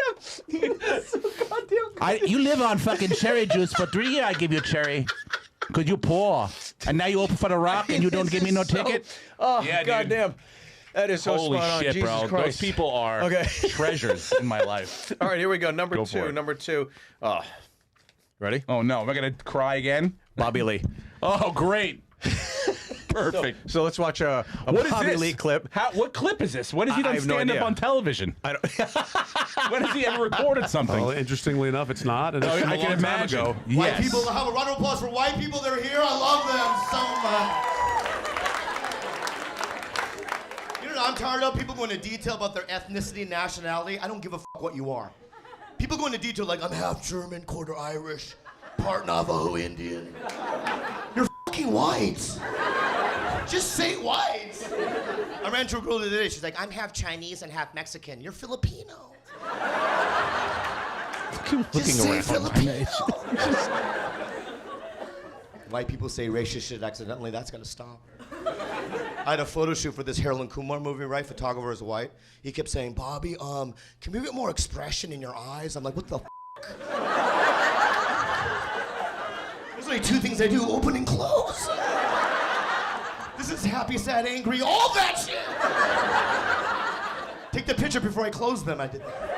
You live on fucking cherry juice for 3 years. I give you cherry. Because you poor. And now you open for The Rock and you don't give me no ticket? Oh, Yeah, dude. goddamn. That is so Holy spot on. shit, Jesus bro. Christ. Those people are treasures in my life. All right, here we go. Number Go for it. Number two. Oh. Ready? Oh, no. Am I going to cry again? Bobby Lee. Oh, great. Perfect. So let's watch a What is Bobby this? Lee clip. What clip is this? When has he I done have no stand-up idea. on television? I don't. When has he ever recorded something? Well, interestingly enough, it's not. And Oh, it's I a can long time imagine. ago. White Yes. people, have a round of applause for white people that are here. I love them so much. You know what I'm tired of? People going into detail about their ethnicity and nationality. I don't give a fuck what you are. People go into detail like, I'm half German, quarter Irish, part Navajo Indian. You're fucking white. Just say white. I ran into a girl the other day. She's like, I'm half Chinese and half Mexican. You're Filipino. looking around. Filipino. White people say racist shit accidentally. That's gonna stop. I had a photo shoot for this Harold and Kumar movie, right? Photographer is white. He kept saying, Bobby, can we get more expression in your eyes? I'm like, what the f? There's only two things I do, open and close. This is happy, sad, angry, all that shit. Take the picture before I close them, I did that.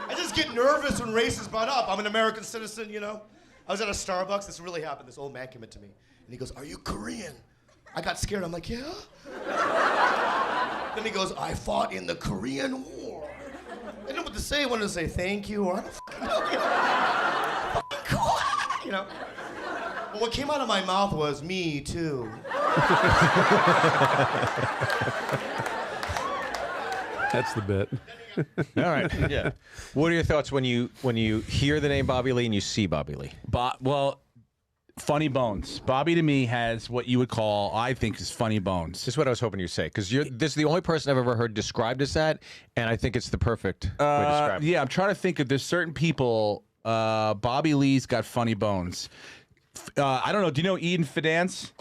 I just get nervous when race is brought up. I'm an American citizen, you know? I was at a Starbucks, this really happened. This old man came up to me, and he goes, are you Korean? I got scared, I'm like, yeah? Then he goes, I fought in the Korean War. I didn't know what to say. I wanted to say thank you, or I don't fucking know, you know? Cool, you know? But what came out of my mouth was, me too. That's the bit. All right. Yeah. What are your thoughts when you hear the name Bobby Lee and you see Bobby Lee? Well, funny bones. Bobby to me has what you would call, I think, is funny bones. This is what I was hoping you'd say, because this is the only person I've ever heard described as that, and I think it's the perfect way to describe it. Yeah, I'm trying to think of, there's certain people, Bobby Lee's got funny bones. I don't know, do you know Eden Finance?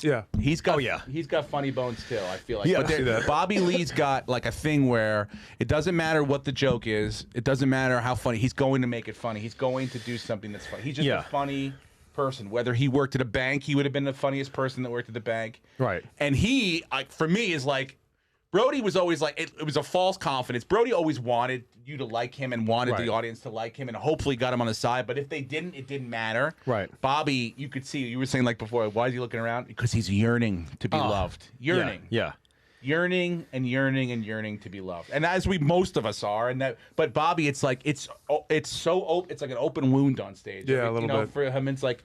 Yeah. He's got yeah. He's got funny bones too, I feel like. Yeah, but I see that. Bobby Lee's got like a thing where it doesn't matter what the joke is, it doesn't matter how funny, he's going to make it funny. He's going to do something that's funny. He's just a funny person. Whether he worked at a bank, he would have been the funniest person that worked at the bank. Right. And he, for me, is like, Brody was always like, it was a false confidence. Brody always wanted you to like him and wanted the audience to like him and hopefully got him on the side. But if they didn't, it didn't matter. Right. Bobby, you could see, you were saying like before, why is he looking around? Because he's yearning to be loved. Yearning. Yeah. Yearning and yearning and yearning to be loved. And as most of us are. But Bobby, it's like, it's like an open wound on stage. Yeah, a little bit. For him, it's like,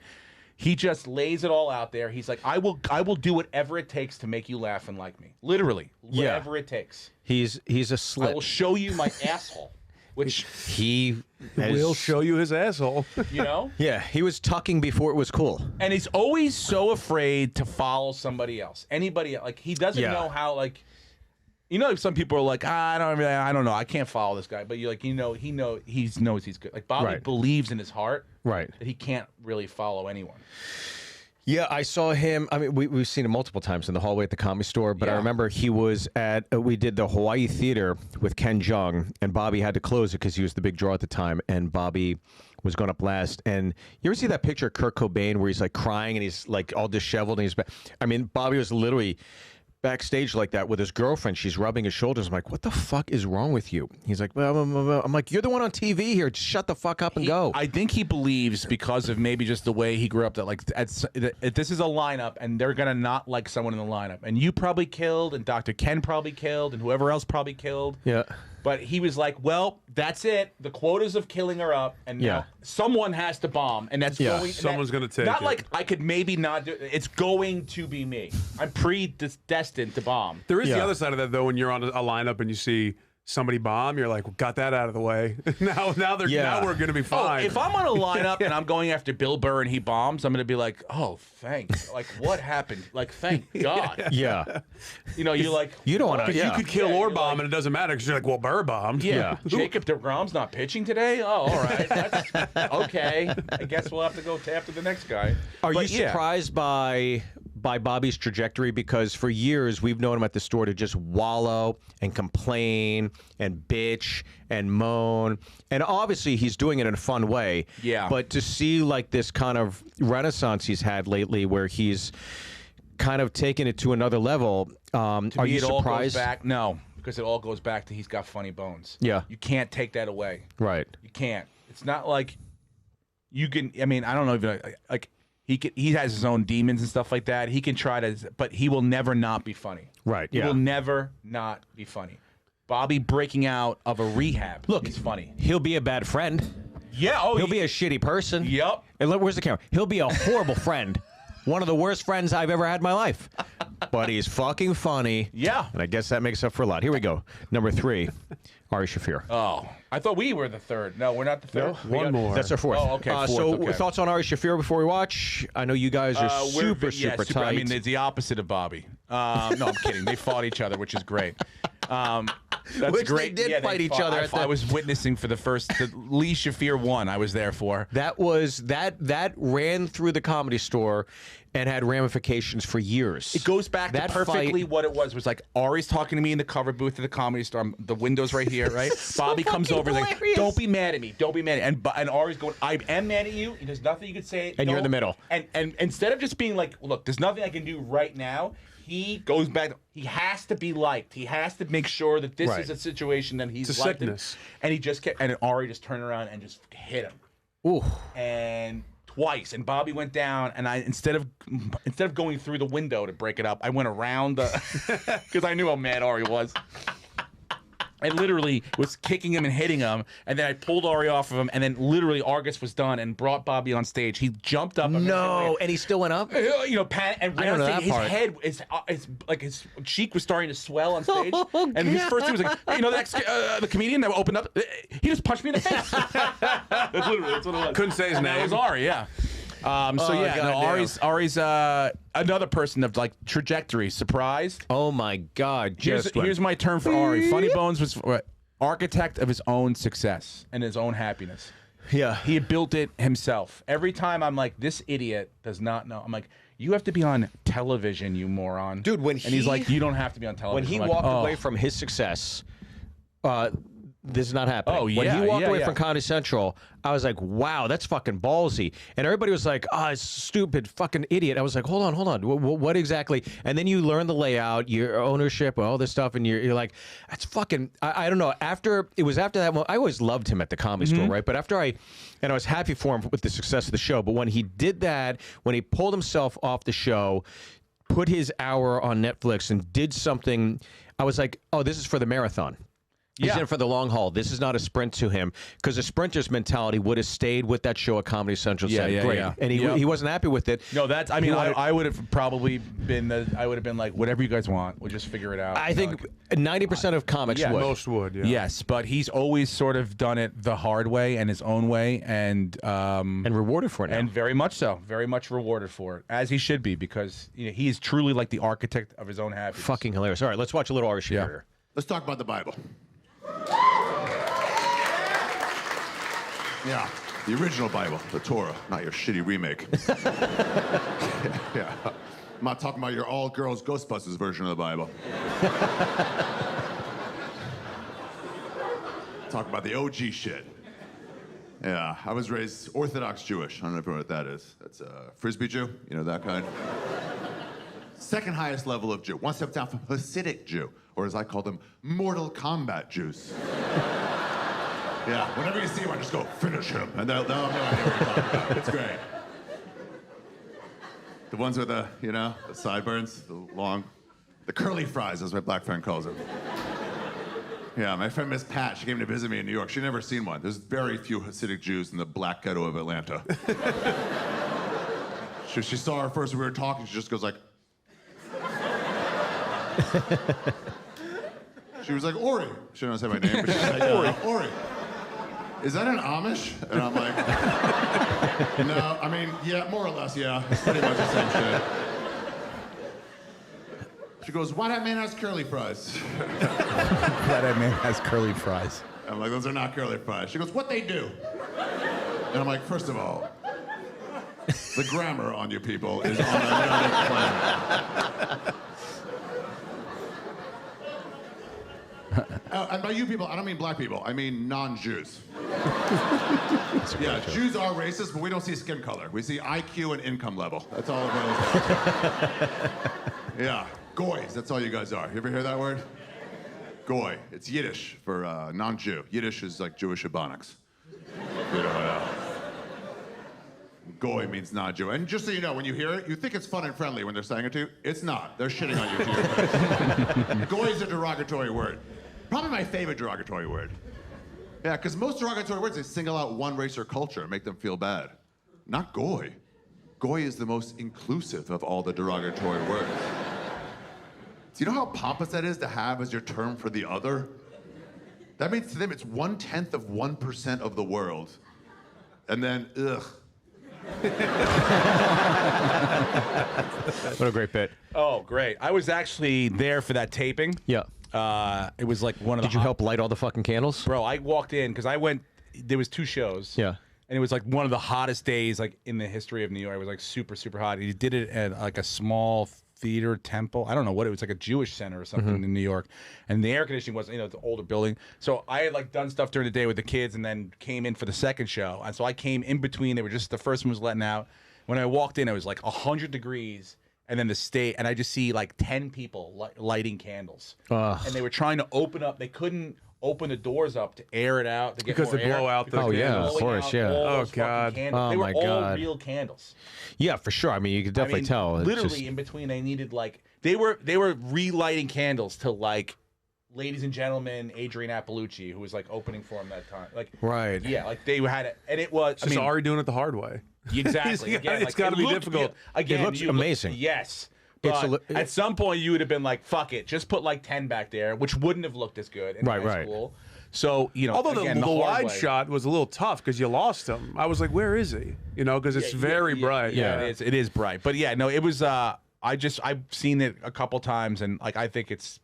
he just lays it all out there. He's like, I will do whatever it takes to make you laugh and like me. Literally, whatever it takes. He's a I slit. will show you my asshole. Which He We'll show you his asshole. you know? Yeah, he was tucking before it was cool. And he's always so afraid to follow somebody else. Anybody else. Like, he doesn't Yeah. know how, like, you know, some people are like, I don't know, I can't follow this guy. But you're like, he knows he's good. Like, Bobby believes in his heart that he can't really follow anyone. Yeah, I saw him. I mean, we've seen him multiple times in the hallway at the Comedy Store, but I remember he was at, we did the Hawaii Theater with Ken Jeong, and Bobby had to close it because he was the big draw at the time, and Bobby was going up last. And you ever see that picture of Kurt Cobain where he's like crying and he's like all disheveled and I mean, Bobby was literally backstage like that with his girlfriend. She's rubbing his shoulders. I'm like, what the fuck is wrong with you? He's like, I'm like, you're the one on TV here. Just shut the fuck up and go. I think he believes, because of maybe just the way he grew up, that like this is a lineup and they're gonna not like someone in the lineup, and you probably killed, and Dr. Ken probably killed, and whoever else probably killed. Yeah. But he was like, well, that's it. The quotas of killing are up, and now someone has to bomb, and that's going. Someone's going to take not it. like I could maybe not do it. It's going to be me. I'm predestined to bomb. There is the other side of that, though, when you're on a lineup and you see somebody bomb, you're like, well, got that out of the way. now we're going to be fine. Oh, if I'm on a lineup and I'm going after Bill Burr and he bombs, I'm going to be like, oh, thanks. Like, what happened? Like, thank God. Yeah. You know, you're like, you don't want to. Because you could kill or bomb, and it doesn't matter because you're like, well, Burr bombed. Yeah. Jacob deGrom's not pitching today? Oh, all right. That's okay. I guess we'll have to go after the next guy. Are you surprised by Bobby's trajectory? Because for years we've known him at the store to just wallow and complain and bitch and moan, and obviously he's doing it in a fun way. Yeah. But to see like this kind of renaissance he's had lately, where he's kind of taken it to another level, are you surprised? All goes back, no, because it all goes back to he's got funny bones. Yeah. You can't take that away. Right. You can't. It's not like you can. I mean, I don't know if like. He has his own demons and stuff like that. He can try to, but he will never not be funny. Right. He will never not be funny. Bobby breaking out of a rehab. Look, he's funny. He'll be a bad friend. Yeah. Oh, he'll be a shitty person. Yep. And look, where's the camera? He'll be a horrible friend. One of the worst friends I've ever had in my life. But he's fucking funny. Yeah. And I guess that makes up for a lot. Here we go. Number 3, Ari Shaffir. Oh, I thought we were the third. No, we're not the third. One more. That's our 4th. Oh, okay. 4th, so okay. thoughts on Ari Shaffir before we watch? I know you guys are super tight. tight. I mean, it's the opposite of Bobby. No, I'm kidding. They fought each other, which is great. That's Which great. they did fight each other. I was witnessing for the Lee Shaffir one. I was there for. That ran through the Comedy Store and had ramifications for years. It goes back that to perfectly fight, what it was. Was like Ari's talking to me in the cover booth at the Comedy Store. The window's right here, right? Bobby comes over and like, "Don't be mad at me. Don't be mad at me." And Ari's going, "I am mad at you. There's nothing you can say." And you're in the middle. And instead of just being like, "Look, there's nothing I can do right now," he goes back. He has to be liked. He has to make sure that this is a situation that he's It's a liked. sickness. And he just kept. And Ari just turned around and just hit him. Ooh. And twice, and Bobby went down, and I instead of going through the window to break it up, I went around the because I knew how mad Ari was. I literally was kicking him and hitting him, and then I pulled Ari off of him, and then literally Argus was done and brought Bobby on stage. He jumped up. No, and he still went up? You know, and I don't know that his part. head is like his cheek was starting to swell on stage, and his first thing was like, "Hey, you know, the comedian that opened up, he just punched me in the face." That's what it was. Couldn't say his And that name. was Ari, yeah. So yeah, no, goddamn. Ari's another person of like trajectory. Surprise. Oh my God! Here's my term for Ari. Funny Bones was architect of his own success and his own happiness. Yeah. He had built it himself. Every time I'm like, this idiot does not know. I'm like, you have to be on television, you moron. Dude, and he's like, you don't have to be on television. When he I'm like, walked away from his success, this is not happening. Oh, When yeah, he walked yeah, away yeah. from Comedy Central, I was like, wow, that's fucking ballsy. And everybody was like, oh, it's stupid, fucking idiot. I was like, hold on. What exactly? And then you learn the layout, your ownership, all this stuff, and you're like, that's fucking, I don't know. After that, well, I always loved him at the Comedy Store, right? But after I was happy for him with the success of the show. But when he did that, when he pulled himself off the show, put his hour on Netflix and did something, I was like, oh, this is for the marathon. He's in for the long haul. This is not a sprint to him, because a sprinter's mentality would have stayed with that show at Comedy Central. Great. And he wasn't happy with it. No, that's. I mean, I would have probably been. I would have been like, whatever you guys want, we'll just figure it out. I think 90% of comics would. Most would, yeah. Yes, but he's always sort of done it the hard way and his own way, and rewarded for it now. And very much so, very much rewarded for it, as he should be, because he is truly like the architect of his own happiness. Fucking hilarious. All right, let's watch a little Ari Shaffir. Yeah. Let's talk about the Bible. Yeah, the original Bible, the Torah, not your shitty remake. Yeah. I'm not talking about your all-girls Ghostbusters version of the Bible. Talk about the OG shit. Yeah, I was raised Orthodox Jewish. I don't know if you know what that is. That's a Frisbee Jew, you know, that kind. Second highest level of Jew. One step down from Hasidic Jew, or as I call them, Mortal Kombat Jews. Yeah, whenever you see one, just go, finish him. And they'll know what you're talking about. It's great. The ones with the, the sideburns, the curly fries, as my black friend calls them. Yeah, my friend Miss Pat, she came to visit me in New York. She'd never seen one. There's very few Hasidic Jews in the black ghetto of Atlanta. She saw her first when we were talking, she just goes like... She was like, Ori. She didn't say my name, but she's like, Ori. Is that an Amish? And I'm like, no, I mean, yeah, more or less, yeah. It's pretty much the same shit. She goes, why that man has curly fries? That man has curly fries. I'm like, those are not curly fries. She goes, what they do? And I'm like, first of all, the grammar on you people is on another planet. And by you people, I don't mean black people. I mean non-Jews. Yeah, Jews are racist, but we don't see skin color. We see IQ and income level. That's all it is. Yeah, goys, that's all you guys are. You ever hear that word? Goy. It's Yiddish for non-Jew. Yiddish is like Jewish Ebonics. Goy means non-Jew. And just so you know, when you hear it, you think it's fun and friendly when they're saying it to you. It's not. They're shitting on you to your face. Goy is a derogatory word. Probably my favorite derogatory word. Yeah, because most derogatory words, they single out one race or culture and make them feel bad. Not goy. Goy is the most inclusive of all the derogatory words. Do you know how pompous that is to have as your term for the other? That means to them it's 1/10 of 1% of the world. And then, ugh. What a great bit. Oh, great. I was actually there for that taping. Yeah. It was like one of the... Did you help light all the fucking candles? Bro, I walked in because I went... There was 2 shows. Yeah. And it was like one of the hottest days like in the history of New York. It was like super, super hot. He did it at like a small theater temple. I don't know what it was, like a Jewish center or something in New York. And the air conditioning was, it's an older building. So I had like done stuff during the day with the kids and then came in for the second show. And so I came in between. They were just, the first one was letting out. When I walked in, it was like 100 degrees. And then the state, and I just see like 10 people lighting candles. And they were trying to open up. They couldn't open the doors up to air it out to get because more they air. blow out the Oh, yeah, of course, yeah. Oh, God. They Oh, were my all God. real candles. Yeah, for sure. I mean, you could definitely tell. It's Literally just- in between, they needed like they were relighting candles to like, ladies and gentlemen, Adrian Appalucci, who was like opening for him that time. Like, Right. Yeah, like they had it, and it was. Just Ari doing it the hard way. Exactly. Again, It's got to be difficult. Again, It looks amazing. Yes. It's But at some point, you would have been like, "Fuck it, just put like 10 back there," which wouldn't have looked as good in high school. So Although again, the hard wide way. shot was a little tough because you lost him. I was like, where is he? Because it's very bright. Yeah, it is bright. But yeah, no, it was. I've seen it a couple times, and like I think it's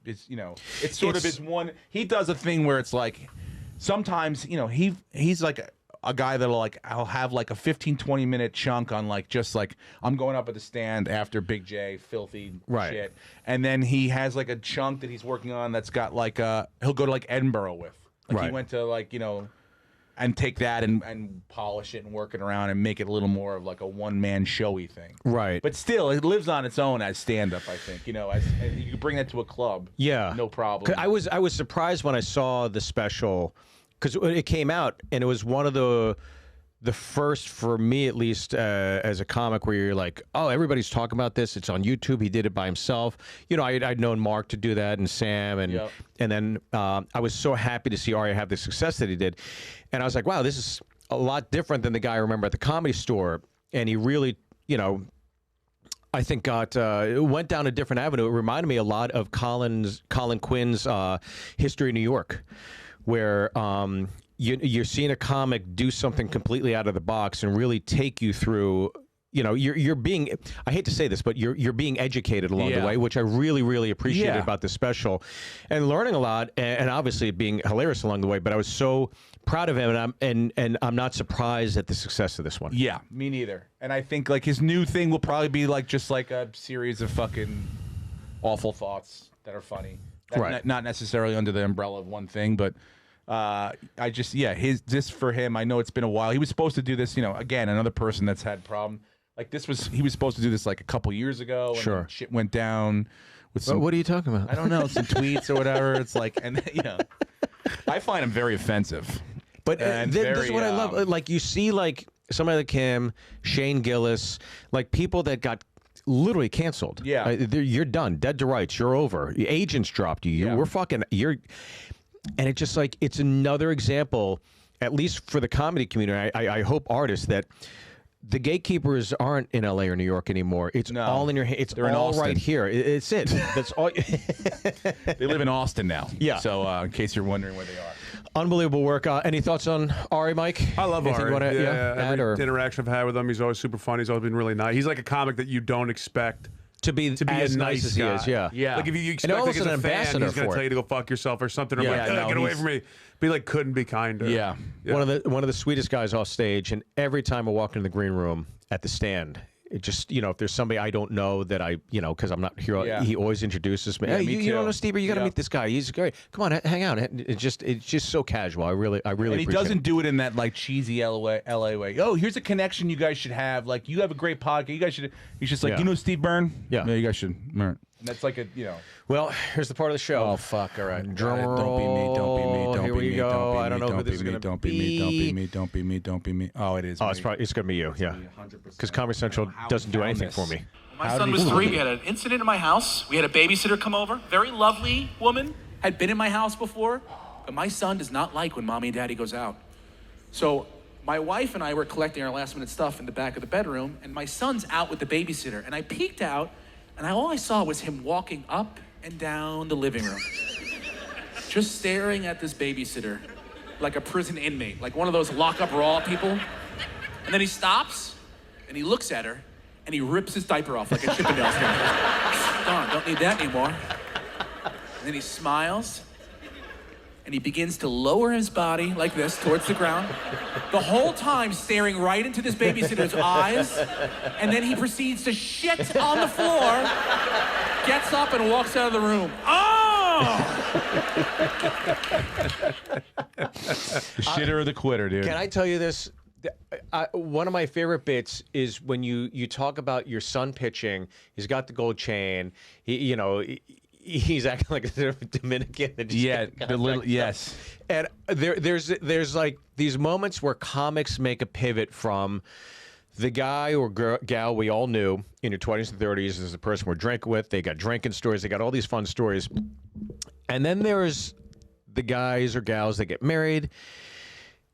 sort of his one. He does a thing where it's like sometimes he's like a guy that'll like I'll have like a 15-20 minute chunk on like just like I'm going up at the stand after Big J filthy shit, and then he has like a chunk that he's working on that's got like he'll go to like Edinburgh with like he went to like and take that and polish it and work it around and make it a little more of like a one-man showy thing. Right. But still, it lives on its own as stand-up, I think. As you can bring that to a club. Yeah. No problem. I was surprised when I saw the special because it came out and it was one of the first, for me at least, as a comic, where you're like, oh, everybody's talking about this. It's on YouTube. He did it by himself. I'd known Mark to do that and Sam. And then I was so happy to see Ari have the success that he did. And I was like, wow, this is a lot different than the guy I remember at the Comedy Store. And he really, I think went down a different avenue. It reminded me a lot of Colin Quinn's History of New York, where you're seeing a comic do something completely out of the box and really take you through. You're being, I hate to say this, but you're being educated along the way, which I really, really appreciated about this special, and learning a lot, and obviously being hilarious along the way. But I was so proud of him, and I'm not surprised at the success of this one. Yeah, me neither. And I think like his new thing will probably be like just like a series of fucking awful thoughts that are funny, not necessarily under the umbrella of one thing, but. This for him. I know it's been a while. He was supposed to do this. Again, another person that's had problem. Like he was supposed to do this like a couple years ago. And then shit went down with some. What are you talking about? I don't know, some tweets or whatever. It's like, and I find him very offensive. But this is what I love. Like you see, like somebody like him, Shane Gillis, like people that got literally canceled. Yeah, you're done, dead to rights. You're over. Your agents dropped you. We're fucking. And it's just like, it's another example, at least for the comedy community. I hope artists that the gatekeepers aren't in LA or New York anymore. It's all in your hands. It's They're all in right here. It's it. That's all. They live in Austin now. Yeah. So in case you're wondering where they are. Unbelievable work. Any thoughts on Ari, Mike? I love Anything Ari. You wanna, add, every or? interaction I've had with him, he's always super funny. He's always been really nice. He's like a comic that you don't expect To be a as nice as he guy. is, yeah. Yeah. Like if you expect almost like, as an a fan, ambassador he's going to for tell it. you to go fuck yourself or something. I'm Yeah, like, no, get away he's- from me. But he like couldn't be kinder. Yeah. One of the sweetest guys off stage, and every time I walk into the green room at the stand, it just, if there's somebody I don't know that I, because I'm not here, he always introduces me. Yeah, Hey, me you don't too. know Steve? You got to meet this guy. He's great. Come on, hang out. It's just so casual. I really And he appreciate doesn't it. do it in that like cheesy LA way. Oh, here's a connection you guys should have. Like you have a great podcast. You guys should. He's just like, Yeah. you know Steve Byrne? Yeah. You guys should. And that's like a Well, here's the part of the show. Oh fuck! All right. Drum Don't be me. Don't be me. roll. Don't Here be we me. go. Don't be I don't me. know who Don't this be is me. gonna Don't be me. Don't be. be me. Don't be me. Don't be me. Oh, it is. Oh, me. it's gonna be you. Yeah. 100%. Because Comedy Central doesn't do anything for me. My son was 3. We had an incident in my house. We had a babysitter come over. Very lovely woman. Had been in my house before. But my son does not like when mommy and daddy goes out. So my wife and I were collecting our last minute stuff in the back of the bedroom. And my son's out with the babysitter. And I peeked out. And all I saw was him walking up and down the living room. Just staring at this babysitter like a prison inmate. Like one of those lock up raw people. And then he stops. And he looks at her, and he rips his diaper off like a Chippendales character. Darn, don't need that anymore. And then he smiles, and he begins to lower his body like this towards the ground, the whole time staring right into this babysitter's eyes, and then he proceeds to shit on the floor, gets up and walks out of the room. The shitter or the quitter, dude. Can I tell you this? One of my favorite bits is when you talk about your son pitching. He's got the gold chain. He's acting like a Dominican. Yes. And there's like these moments where comics make a pivot from the guy or gal we all knew in your 20s and 30s is the person we're drinking with. They got drinking stories. They got all these fun stories. And then there's the guys or gals that get married,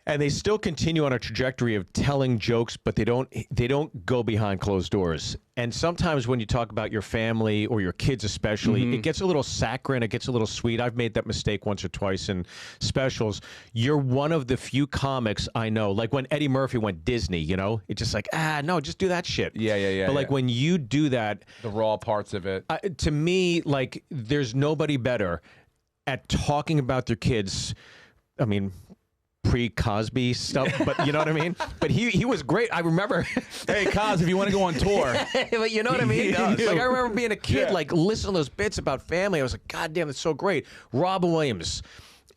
and they still continue on a trajectory of telling jokes, but they don't go behind closed doors. And sometimes when you talk about your family or your kids especially, it gets a little saccharine, it gets a little sweet. I've made that mistake once or twice in specials. You're one of the few comics I know, like when Eddie Murphy went Disney, it's just like, no, just do that shit. Yeah. But like when you do that, the raw parts of it. to me, like there's nobody better at talking about their kids. I mean, pre-Cosby stuff, but you know what I mean? But he was great. I remember. Hey, Cos, if you want to go on tour. But you know what I mean? Like I remember being a kid, like listening to those bits about family. I was like, God damn, that's so great. Robin Williams.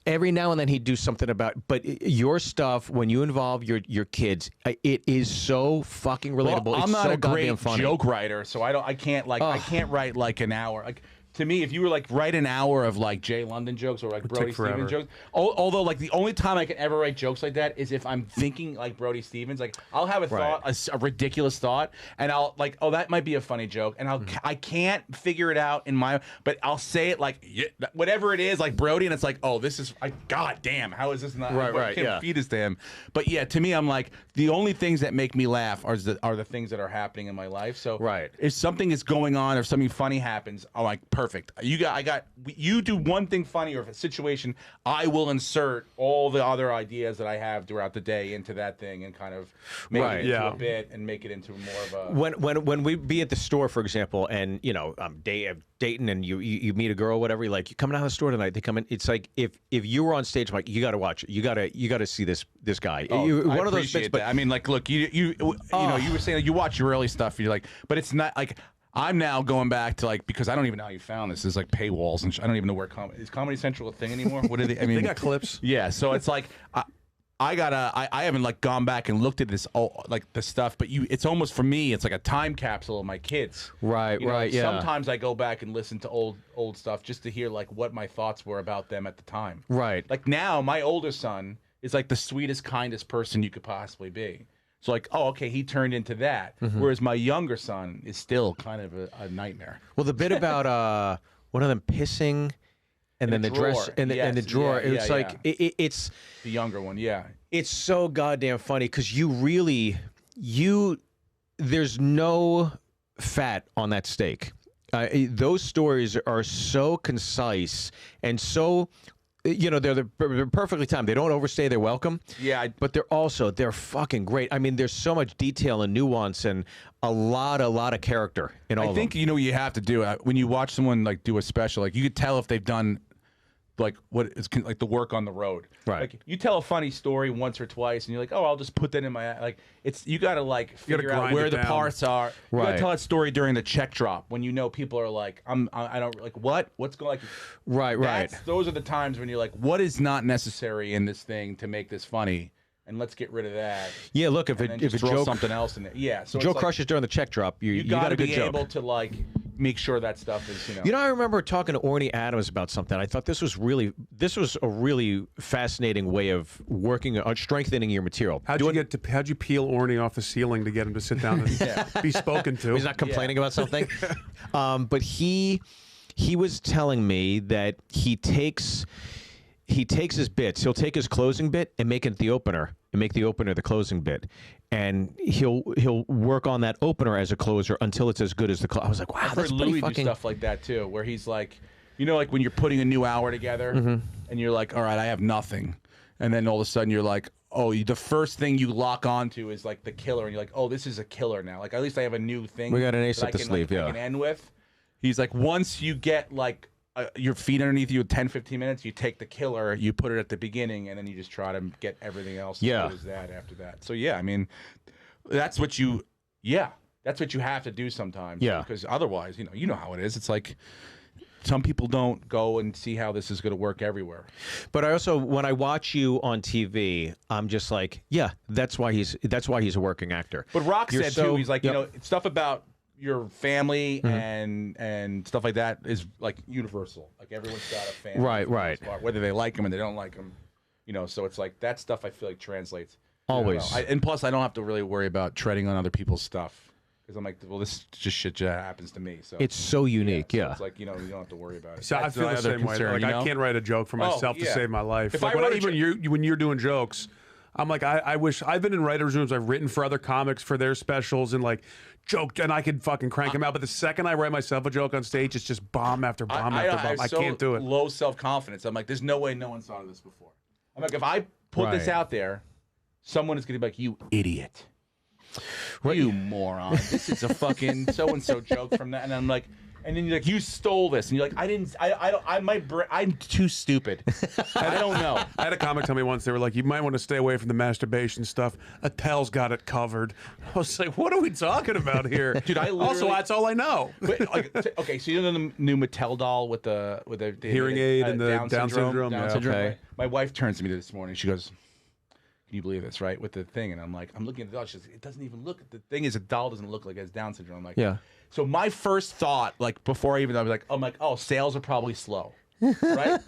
Every now and then he'd do something about, but your stuff, when you involve your kids, it is so fucking relatable. Well, I'm it's not so a great goddamn funny. joke writer, so I can't write like an hour. Like, to me, if you were like write an hour of like Jay London jokes or like Brody Stevens jokes, although like the only time I can ever write jokes like that is if I'm thinking like Brody Stevens. Like I'll have a thought, a ridiculous thought, and I'll like, oh, that might be a funny joke, and I can't figure it out in my, but I'll say it like whatever it is, like Brody, and it's like, oh, this is like, God damn, how is this not? I can't feed this to him. But yeah, to me, I'm like, the only things that make me laugh are the things that are happening in my life. So if something is going on or something funny happens, I'm like, perfect. You do one thing funny or if a situation, I will insert all the other ideas that I have throughout the day into that thing and kind of make it into a bit and make it into more of a. When we be at the store, for example, and I'm dating and you meet a girl, whatever, you're like, you coming out of the store tonight? They come in. It's like if you were on stage, Mike, you got to watch it. You got to see this guy. One of those bits. But I mean, like, look, you were saying you watch your early stuff. And you're like, but it's not like. I'm now going back to like, because I don't even know how you found this. There's like paywalls and I don't even know where is Comedy Central a thing anymore? What are they? I mean, they got clips. Yeah, so it's like I haven't like gone back and looked at this like the stuff, but it's almost for me it's like a time capsule of my kids. Right. Yeah. Sometimes I go back and listen to old stuff just to hear like what my thoughts were about them at the time. Right. Like now, my older son is like the sweetest, kindest person you could possibly be. So like, oh, okay, he turned into that. Whereas my younger son is still kind of a nightmare. Well, the bit about one of them pissing and then the dress and the drawer. It's like it's the younger one. Yeah, it's so goddamn funny because there's no fat on that steak. Those stories are so concise and so. They're perfectly timed. They don't overstay their welcome. Yeah. But they're fucking great. I mean, there's so much detail and nuance and a lot of character in all of them. I think what you have to do when you watch someone like do a special, like you could tell if they've done like what is like the work on the road. Right. Like you tell a funny story once or twice and you're like, oh, I'll just put that in my like you got to like figure out where the parts are. You got to tell that story during the check drop when people are like, I don't like what's going like Right. Those are the times when you're like, what is not necessary in this thing to make this funny? And let's get rid of that. Yeah, look, if a joke something else in there. Yeah, so Joe crushes during the check drop, you got a good joke. You got to be able to like make sure that stuff is I remember talking to Orny Adams about something. I thought this was a really fascinating way of working on strengthening your material. How'd you peel Orny off the ceiling to get him to sit down and be spoken to? He's not complaining about something. But he was telling me that he takes his bits. He'll take his closing bit and make it the opener, and make the opener the closing bit, and he'll work on that opener as a closer until it's as good as the close. I was like, wow, that's pretty Louis fucking. Do stuff like that too, where he's like, like when you're putting a new hour together, and you're like, all right, I have nothing, and then all of a sudden you're like, oh, the first thing you lock onto is like the killer, and you're like, oh, this is a killer now. Like at least I have a new thing. We got an ace that up the sleeve, I can end with. He's like, once you get like your feet underneath you 10, 15 minutes, you take the killer, you put it at the beginning, and then you just try to get everything else as good as that after that. So yeah, I mean, that's what you have to do sometimes. Yeah. Because otherwise, you know how it is. It's like some people don't go and see how this is going to work everywhere. But I also, when I watch you on TV, I'm just like, yeah, that's why he's a working actor. But Rock said too, he's like, yep. Stuff about your family and stuff like that is like universal. Like everyone's got a family, right. Whether they like them and they don't like them, So it's like that stuff I feel like translates always. And plus, I don't have to really worry about treading on other people's stuff because I'm like, well, this just shit just happens to me. So it's so unique, so it's like you don't have to worry about it. So I feel the same way. Like I can't write a joke for myself to save my life. If like I wrote when you're doing jokes, I'm like, I wish I've been in writers' rooms. I've written for other comics for their specials and like joked, and I could fucking crank them out. But the second I write myself a joke on stage, it's just bomb after bomb after bomb. I can't do it. Low self-confidence. I'm like, there's no way no one saw this before. I'm like, if I put this out there, someone is going to be like, you idiot. You moron. This is a fucking so-and-so joke from that. And I'm like, and then you're like, you stole this. And you're like, I'm too stupid. I don't know. I had a comic tell me once, they were like, you might want to stay away from the masturbation stuff. Attell's got it covered. I was like, what are we talking about here? Dude, also, that's all I know. But, like, okay, so you know the new Mattel doll with the hearing aid and the Down syndrome? Down syndrome. Okay. My wife turns to me this morning. She goes, can you believe this, right? With the thing. And I'm like, I'm looking at the doll. She goes, it doesn't even look. The thing is, a doll doesn't look like it has Down syndrome. I'm like, yeah. So my first thought, like before I even, I was like, oh, sales are probably slow. Right?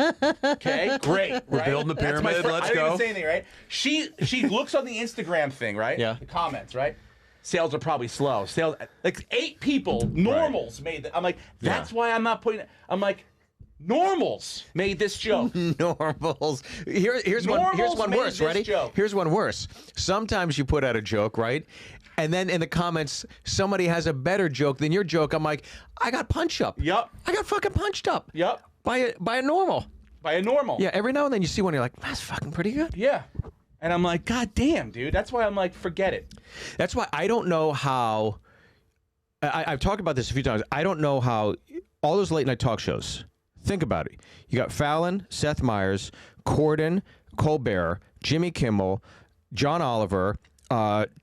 Okay, great. We're building the pyramid. Let's go. I didn't even say anything, right? She looks on the Instagram thing, right? Yeah. The comments, right? Sales are probably slow. Sales, like 8 people, normals made that. I'm like, that's why I'm not putting it. I'm like, normals made this joke. Normals. Here's one worse. Ready? Joke. Here's one worse. Sometimes you put out a joke, right? And then in the comments, somebody has a better joke than your joke. I'm like, I got punched up. Yep. I got fucking punched up. Yep. By a normal. By a normal. Yeah. Every now and then you see one, you're like, that's fucking pretty good. Yeah. And I'm like, God damn, dude. That's why I'm like, forget it. That's why I don't know how. I've talked about this a few times. I don't know how all those late night talk shows. Think about it. You got Fallon, Seth Meyers, Corden, Colbert, Jimmy Kimmel, John Oliver,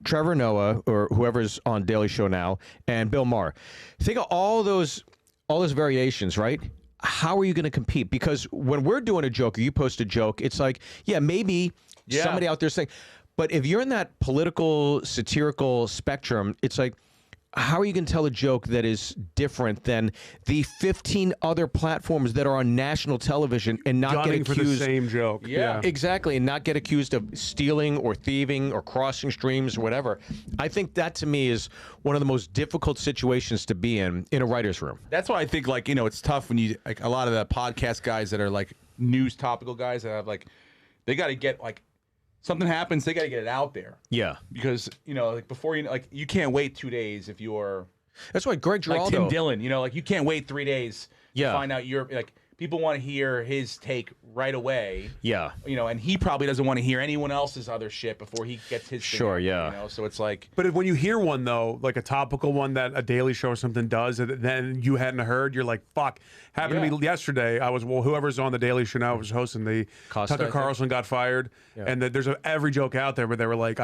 Trevor Noah, or whoever's on Daily Show now, and Bill Maher. Think of all those variations, right? How are you going to compete? Because when we're doing a joke or you post a joke, it's like, yeah, maybe somebody out there saying, but if you're in that political, satirical spectrum, it's like, how are you going to tell a joke that is different than the 15 other platforms that are on national television and not get accused for the same joke? Yeah. Exactly, and not get accused of stealing or thieving or crossing streams or whatever. I think that to me is one of the most difficult situations to be in a writer's room. That's why I think, like, it's tough when you, like, a lot of the podcast guys that are like news topical guys that have, like, they got to get, like, something happens, they got to get it out there. Yeah. Because, like before you can't wait 2 days if you're. That's why Greg Giraldo. Like Tim Dillon, like you can't wait 3 days to find out like people want to hear his take right away. Yeah. And he probably doesn't want to hear anyone else's other shit before he gets his thing out, yeah. So it's like. But when you hear one, though, like a topical one that a Daily Show or something does, and then you hadn't heard, you're like, fuck. Happened to me yesterday. I was, whoever's on the Daily Show now was hosting the Costa, Tucker Carlson got fired. Yeah. And there's every joke out there where they were like,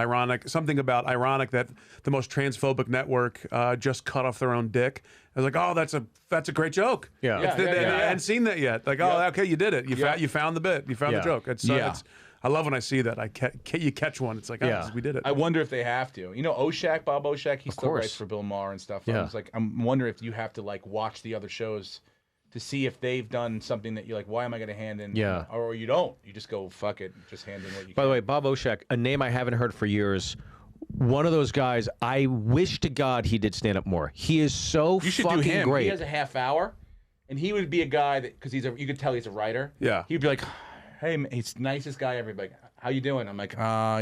something about ironic that the most transphobic network just cut off their own dick. I was like, oh, that's a great joke. Yeah. I hadn't seen that yet. Like, oh, okay, you did it. You found the bit. You found the joke. It's I love when I see that. You catch one. It's like, we did it. I wonder if they have to. Oshak, Bob Oshak, he still writes for Bill Maher and stuff. Yeah. I was like, I'm wondering if you have to like watch the other shows to see if they've done something that you're like, why am I going to hand in? Yeah. Or you don't. You just go, fuck it, just hand in what you can. By the way, Bob Oshak, a name I haven't heard for years. One of those guys, I wish to God he did stand up more. He is so you should fucking do him. great. He has a half hour, and he would be a guy that, because you could tell he's a writer. Yeah. He'd be like, hey, man, he's the nicest guy ever. Like, how you doing? I'm like,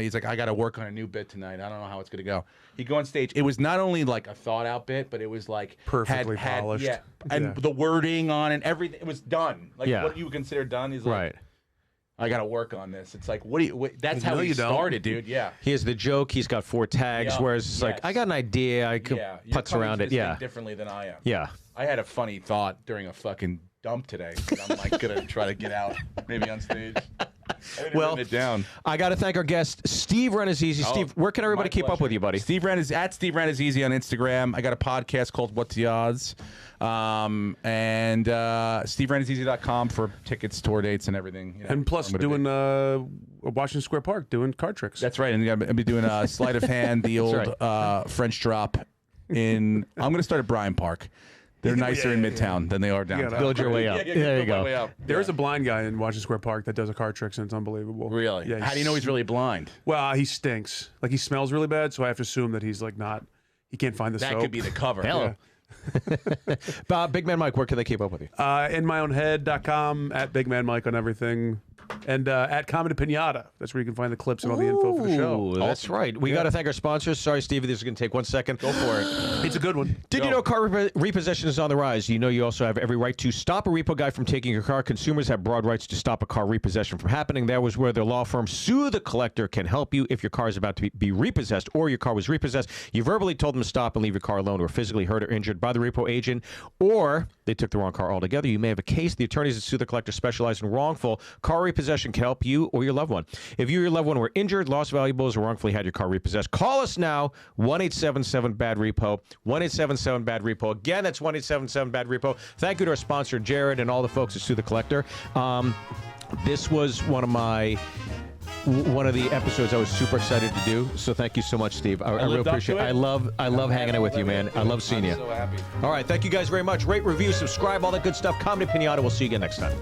he's like, I got to work on a new bit tonight. I don't know how it's going to go. He'd go on stage. It was not only like a thought out bit, but it was like perfectly polished. And the wording on it, everything, it was done. Like what you would consider done is like, right. I got to work on this. It's like, that's how No, he you don't. started, dude. Yeah. He has the joke. He's got 4 tags. Yeah. Whereas it's like, Yes. I got an idea. I could Yeah. You're putz coming around to it. this Yeah. thing differently than I am. Yeah. I had a funny thought during a fucking dump today. That I'm like gonna try to get out, maybe on stage. Well, it down. I got to thank our guest, Steve Rannazzisi. Steve, where can everybody my keep up pleasure. with you, buddy? Steve Rannazzisi on Instagram. I got a podcast called What's the Odds, and SteveRannazzisi.com for tickets, tour dates, and everything. You know, And plus, I'm gonna doing be- Washington Square Park, doing card tricks. That's right, and I'm gonna be doing a sleight of hand, the old French drop. I'm gonna start at Bryant Park. They're nicer in Midtown than they are downtown. Build your way up. There you go. There's a blind guy in Washington Square Park that does a card tricks, and it's unbelievable. Really? Yeah. How do you know he's really blind? Well, he stinks. Like, he smells really bad, so I have to assume that he's like not. He can't find the That soap. could be the cover. Hello. Big Man Mike, where can they keep up with you? InMyOwnHead.com, at Big Man Mike on everything, and at comedypinata. That's where you can find the clips and all the info for the show. Ooh, that's right. We got to thank our sponsors. Sorry, Stevie, this is going to take 1 second. Go for it. It's a good one. Did you know car repossession is on the rise? You know you also have every right to stop a repo guy from taking your car. Consumers have broad rights to stop a car repossession from happening. That was where their law firm Sue the Collector can help you if your car is about to be repossessed or your car was repossessed. You verbally told them to stop and leave your car alone, or physically hurt or injured by the repo agent, or they took the wrong car altogether. You may have a case. The attorneys at Sue the Collector specialize in wrongful car repossession, can help you or your loved one. If you or your loved one were injured, lost valuables, or wrongfully had your car repossessed, call us now, 1-877-BAD-REPO, 1-877-BAD-REPO. Again, that's 1-877-BAD-REPO. Thank you to our sponsor, Jared, and all the folks at Sue the Collector. This was one of the episodes I was super excited to do. So thank you so much, Steve. I really appreciate it. I love hanging out with you, man. I love seeing you. I'm so happy. All right, thank you guys very much. Rate, review, subscribe, all that good stuff. Comedy Pinata. We'll see you again next time.